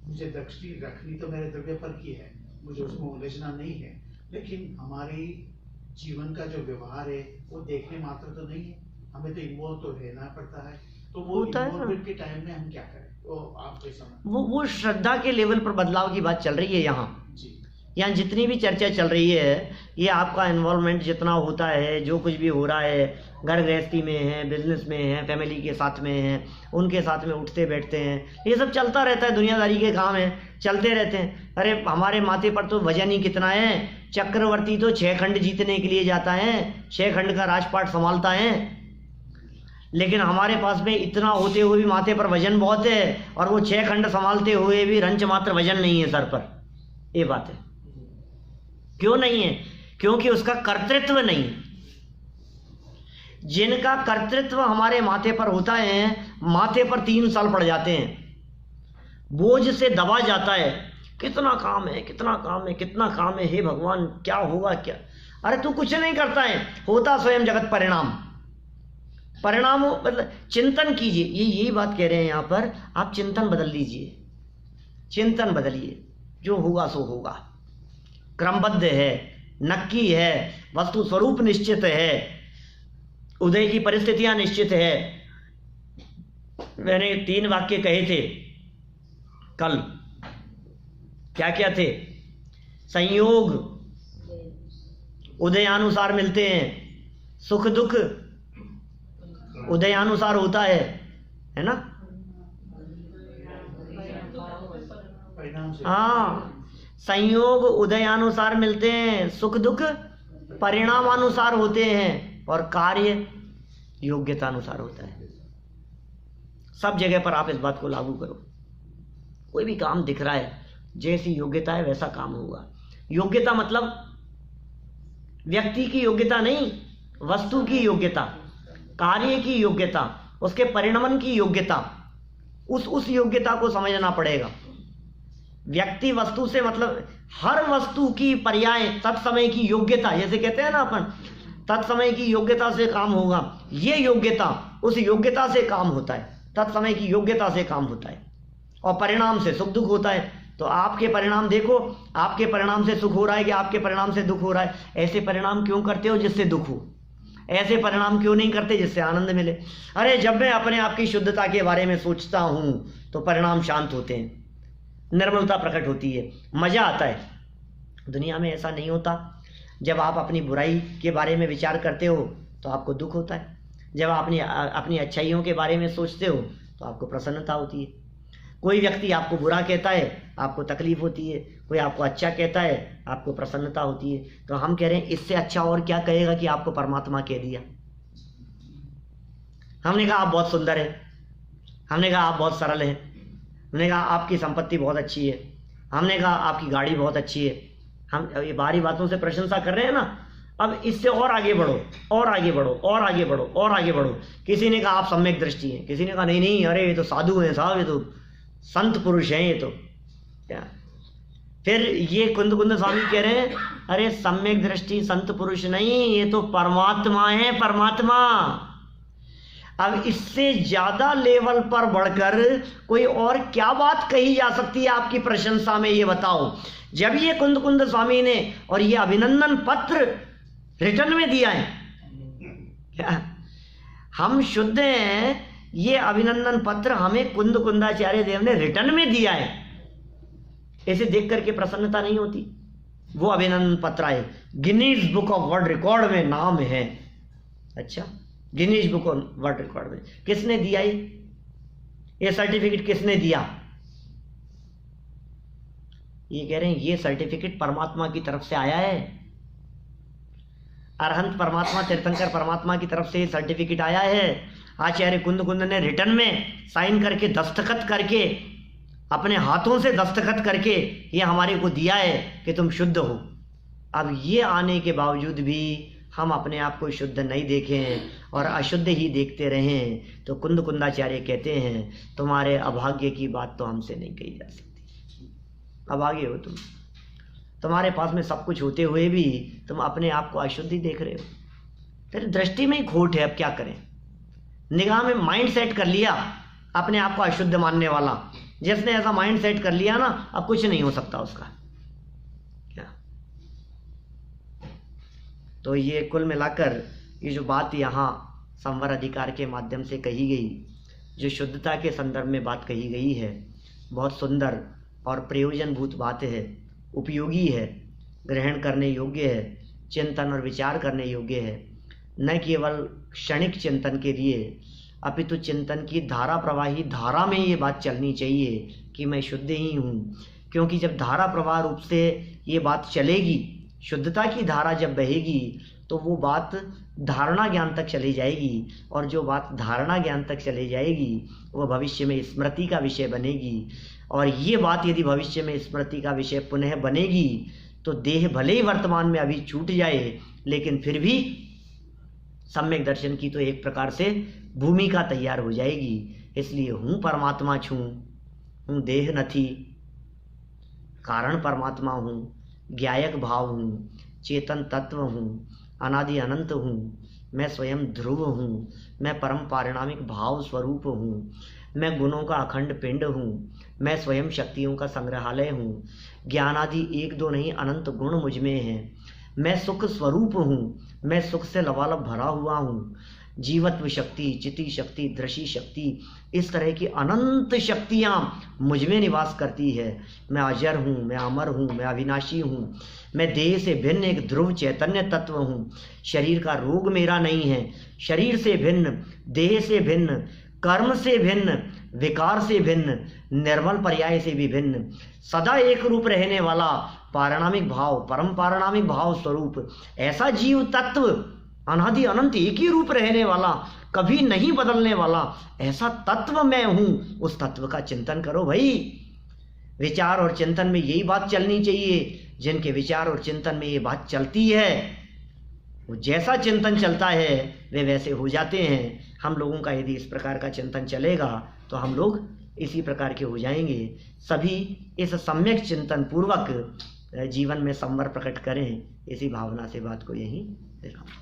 मुझे दृष्टि रखनी तो मेरे द्रव्य पर की है, मुझे उसमें उलझना नहीं है, लेकिन हमारी जीवन का जो व्यवहार है वो देखने मात्र तो नहीं है, हमें तो इन्वॉल्व तो रहना पड़ता है, तो वो इन्वॉल्वमेंट के टाइम में हम क्या करें, वो आप वो श्रद्धा के लेवल पर बदलाव की बात चल रही है यहाँ। यहाँ जितनी भी चर्चा चल रही है, ये आपका इन्वॉल्वमेंट जितना होता है, जो कुछ भी हो रहा है, घर गृहस्थी में है, बिजनेस में है, फैमिली के साथ में है, उनके साथ में उठते बैठते हैं, ये सब चलता रहता है, दुनियादारी के काम है, चलते रहते हैं। अरे हमारे माथे पर तो वजन ही कितना है, चक्रवर्ती तो 6 खंड जीतने के लिए जाता है, 6 खंड का राजपाट संभालता है, लेकिन हमारे पास में इतना होते हुए भी माथे पर वजन बहुत है, और वो 6 खंड संभालते हुए भी रंच मात्र वजन नहीं है सर पर। ये बात है। क्यों नहीं है? क्योंकि उसका कर्तृत्व नहीं है। जिनका कर्तृत्व हमारे माथे पर होता है, माथे पर 3 साल पड़ जाते हैं, बोझ से दबा जाता है, कितना काम है, कितना काम है, कितना काम है, हे भगवान क्या होगा क्या। अरे तू कुछ नहीं करता है, होता स्वयं जगत परिणाम। परिणाम मतलब चिंतन कीजिए, यही बात कह रहे हैं यहाँ पर। आप चिंतन बदल लीजिए, चिंतन बदलिए, जो होगा सो होगा, क्रमबद्ध है, नक्की है, वस्तु स्वरूप निश्चित है, उदय की परिस्थितियां निश्चित है। मैंने 3 वाक्य कहे थे कल, क्या क्या थे? संयोग उदयानुसार मिलते हैं, सुख दुख उदयानुसार होता है ना? हाँ, संयोग उदयानुसार मिलते हैं, सुख दुख परिणामानुसार होते हैं, और कार्य योग्यता अनुसार होता है। सब जगह पर आप इस बात को लागू करो। कोई भी काम दिख रहा है, जैसी योग्यता है वैसा काम होगा। योग्यता मतलब व्यक्ति की योग्यता नहीं, वस्तु की योग्यता, कार्य की योग्यता, उसके परिणमन की योग्यता, उस योग्यता को समझना पड़ेगा। व्यक्ति वस्तु से मतलब हर वस्तु की पर्याय तत्समय की योग्यता, जैसे कहते हैं ना अपन, तत्समय की योग्यता से काम होगा। ये योग्यता उस योग्यता से काम होता है, तत्समय की योग्यता से काम होता है, और परिणाम से सुख दुख होता है। तो आपके परिणाम देखो, आपके परिणाम से सुख हो रहा है कि आपके परिणाम से दुख हो रहा है। ऐसे परिणाम क्यों करते हो जिससे दुख हो? ऐसे परिणाम क्यों नहीं करते जिससे आनंद मिले? अरे जब मैं अपने आप की शुद्धता के बारे में सोचता हूँ तो परिणाम शांत होते हैं, निर्मलता प्रकट होती है, मजा आता है। दुनिया में ऐसा नहीं होता। जब आप अपनी बुराई के बारे में विचार करते हो तो आपको दुख होता है, जब आप अपनी अच्छाइयों के बारे में सोचते हो तो आपको प्रसन्नता होती है। कोई व्यक्ति आपको बुरा कहता है, आपको तकलीफ होती है, कोई आपको अच्छा कहता है, आपको प्रसन्नता होती है। तो हम कह रहे हैं इससे अच्छा और क्या कहेगा कि आपको परमात्मा कह दिया। हमने कहा आप बहुत सुंदर है, हमने कहा आप बहुत सरल हैं, हमने कहा आपकी संपत्ति बहुत अच्छी है, हमने कहा आपकी गाड़ी बहुत अच्छी है। हम ये बाहरी बातों से प्रशंसा कर रहे हैं ना। अब इससे और आगे बढ़ो, और आगे बढ़ो, और आगे बढ़ो, और आगे बढ़ो। किसी ने कहा आप सम्यक दृष्टि हैं, किसी ने कहा नहीं नहीं, अरे ये तो साधु हैं साहब, ये तो संत पुरुष हैं, ये तो क्या। फिर ये कुंद स्वामी कह रहे हैं अरे सम्यक दृष्टि संत पुरुष नहीं, ये तो परमात्मा है, परमात्मा। अब इससे ज्यादा लेवल पर बढ़कर कोई और क्या बात कही जा सकती है आपकी प्रशंसा में, ये बताओ। जब ये कुंद स्वामी ने और ये अभिनंदन पत्र रिटर्न में दिया है, क्या हम शुद्ध हैं ये अभिनंदन पत्र हमें कुंद कुंदाचार्य देव ने रिटर्न में दिया है, ऐसे देख करके प्रसन्नता नहीं होती? वो अभिनंदन पत्र आए, Guinness book of world record में नाम है। अच्छा, Guinness book of world record में किसने दिया? ये सर्टिफिकेट किसने दिया? ये कह रहे हैं ये सर्टिफिकेट परमात्मा की तरफ से आया है, अरहंत परमात्मा तीर्थंकर परमात्मा की तरफ से ये सर्टिफिकेट आया है। आचार्य कुंद कुंद ने रिटर्न में साइन करके, दस्तखत करके, अपने हाथों से दस्तखत करके ये हमारे को दिया है कि तुम शुद्ध हो। अब ये आने के बावजूद भी हम अपने आप को शुद्ध नहीं देखें और अशुद्ध ही देखते रहें, तो कुंद कुंदाचार्य कहते हैं तुम्हारे अभाग्य की बात तो हमसे नहीं कही जा सकती। अभागे हो तुम, तुम्हारे पास में सब कुछ होते हुए भी तुम अपने आप को अशुद्ध ही देख रहे हो। तेरी दृष्टि में ही खोट है, अब क्या करें? निगाह में माइंड सेट कर लिया अपने आप को अशुद्ध मानने वाला, जिसने ऐसा माइंड सेट कर लिया ना, अब कुछ नहीं हो सकता उसका। क्या तो ये कुल मिलाकर ये जो बात यहाँ संवर अधिकार के माध्यम से कही गई, जो शुद्धता के संदर्भ में बात कही गई है, बहुत सुंदर और प्रयोजनभूत बात है, उपयोगी है, ग्रहण करने योग्य है, चिंतन और विचार करने योग्य है। न केवल क्षणिक चिंतन के लिए, अपितु चिंतन की धारा प्रवाही धारा में ये बात चलनी चाहिए कि मैं शुद्ध ही हूँ। क्योंकि जब धारा प्रवाह रूप से ये बात चलेगी, शुद्धता की धारा जब बहेगी, तो वो बात धारणा ज्ञान तक चली जाएगी, और जो बात धारणा ज्ञान तक चली जाएगी वो भविष्य में स्मृति का विषय बनेगी। और ये बात यदि भविष्य में स्मृति का विषय पुनः बनेगी, तो देह भले ही वर्तमान में अभी छूट जाए, लेकिन फिर भी सम्यक दर्शन की तो एक प्रकार से भूमिका तैयार हो जाएगी। इसलिए हूँ परमात्मा छूँ, हूँ देह नथी, कारण परमात्मा हूँ, ज्ञायक भाव हूँ, चेतन तत्व हूँ, अनादि अनंत हूँ, मैं स्वयं ध्रुव हूँ, मैं परम पारिणामिक भाव स्वरूप हूँ, मैं गुणों का अखंड पिंड हूँ, मैं स्वयं शक्तियों का संग्रहालय हूँ, ज्ञानादि एक दो नहीं अनंत गुण मुझ में हैं, मैं सुख स्वरूप हूँ, मैं सुख से लबालब भरा हुआ हूँ, जीवत्व शक्ति, चिति शक्ति, दृषि शक्ति, इस तरह की अनंत शक्तियाँ मुझ में निवास करती है। मैं अजर हूँ, मैं अमर हूँ, मैं अविनाशी हूँ, मैं देह से भिन्न एक ध्रुव चैतन्य तत्व हूँ, शरीर का रोग मेरा नहीं है, शरीर से भिन्न, देह से भिन्न, कर्म से भिन्न, विकार से भिन्न, निर्मल पर्याय से भी भिन्न, सदा एक रूप रहने वाला पारिणामिक भाव, परम पारिणामिक भाव स्वरूप, ऐसा जीव तत्व, अनादि अनंत एक ही रूप रहने वाला, कभी नहीं बदलने वाला, ऐसा तत्व मैं हूँ। उस तत्व का चिंतन करो भाई। विचार और चिंतन में यही बात चलनी चाहिए। जिनके विचार और चिंतन में ये बात चलती है, वो जैसा चिंतन चलता है वे वैसे हो जाते हैं। हम लोगों का यदि इस प्रकार का चिंतन चलेगा तो हम लोग इसी प्रकार के हो जाएंगे। सभी इस सम्यक चिंतन पूर्वक जीवन में संवर प्रकट करें, इसी भावना से बात को यहीं विराम।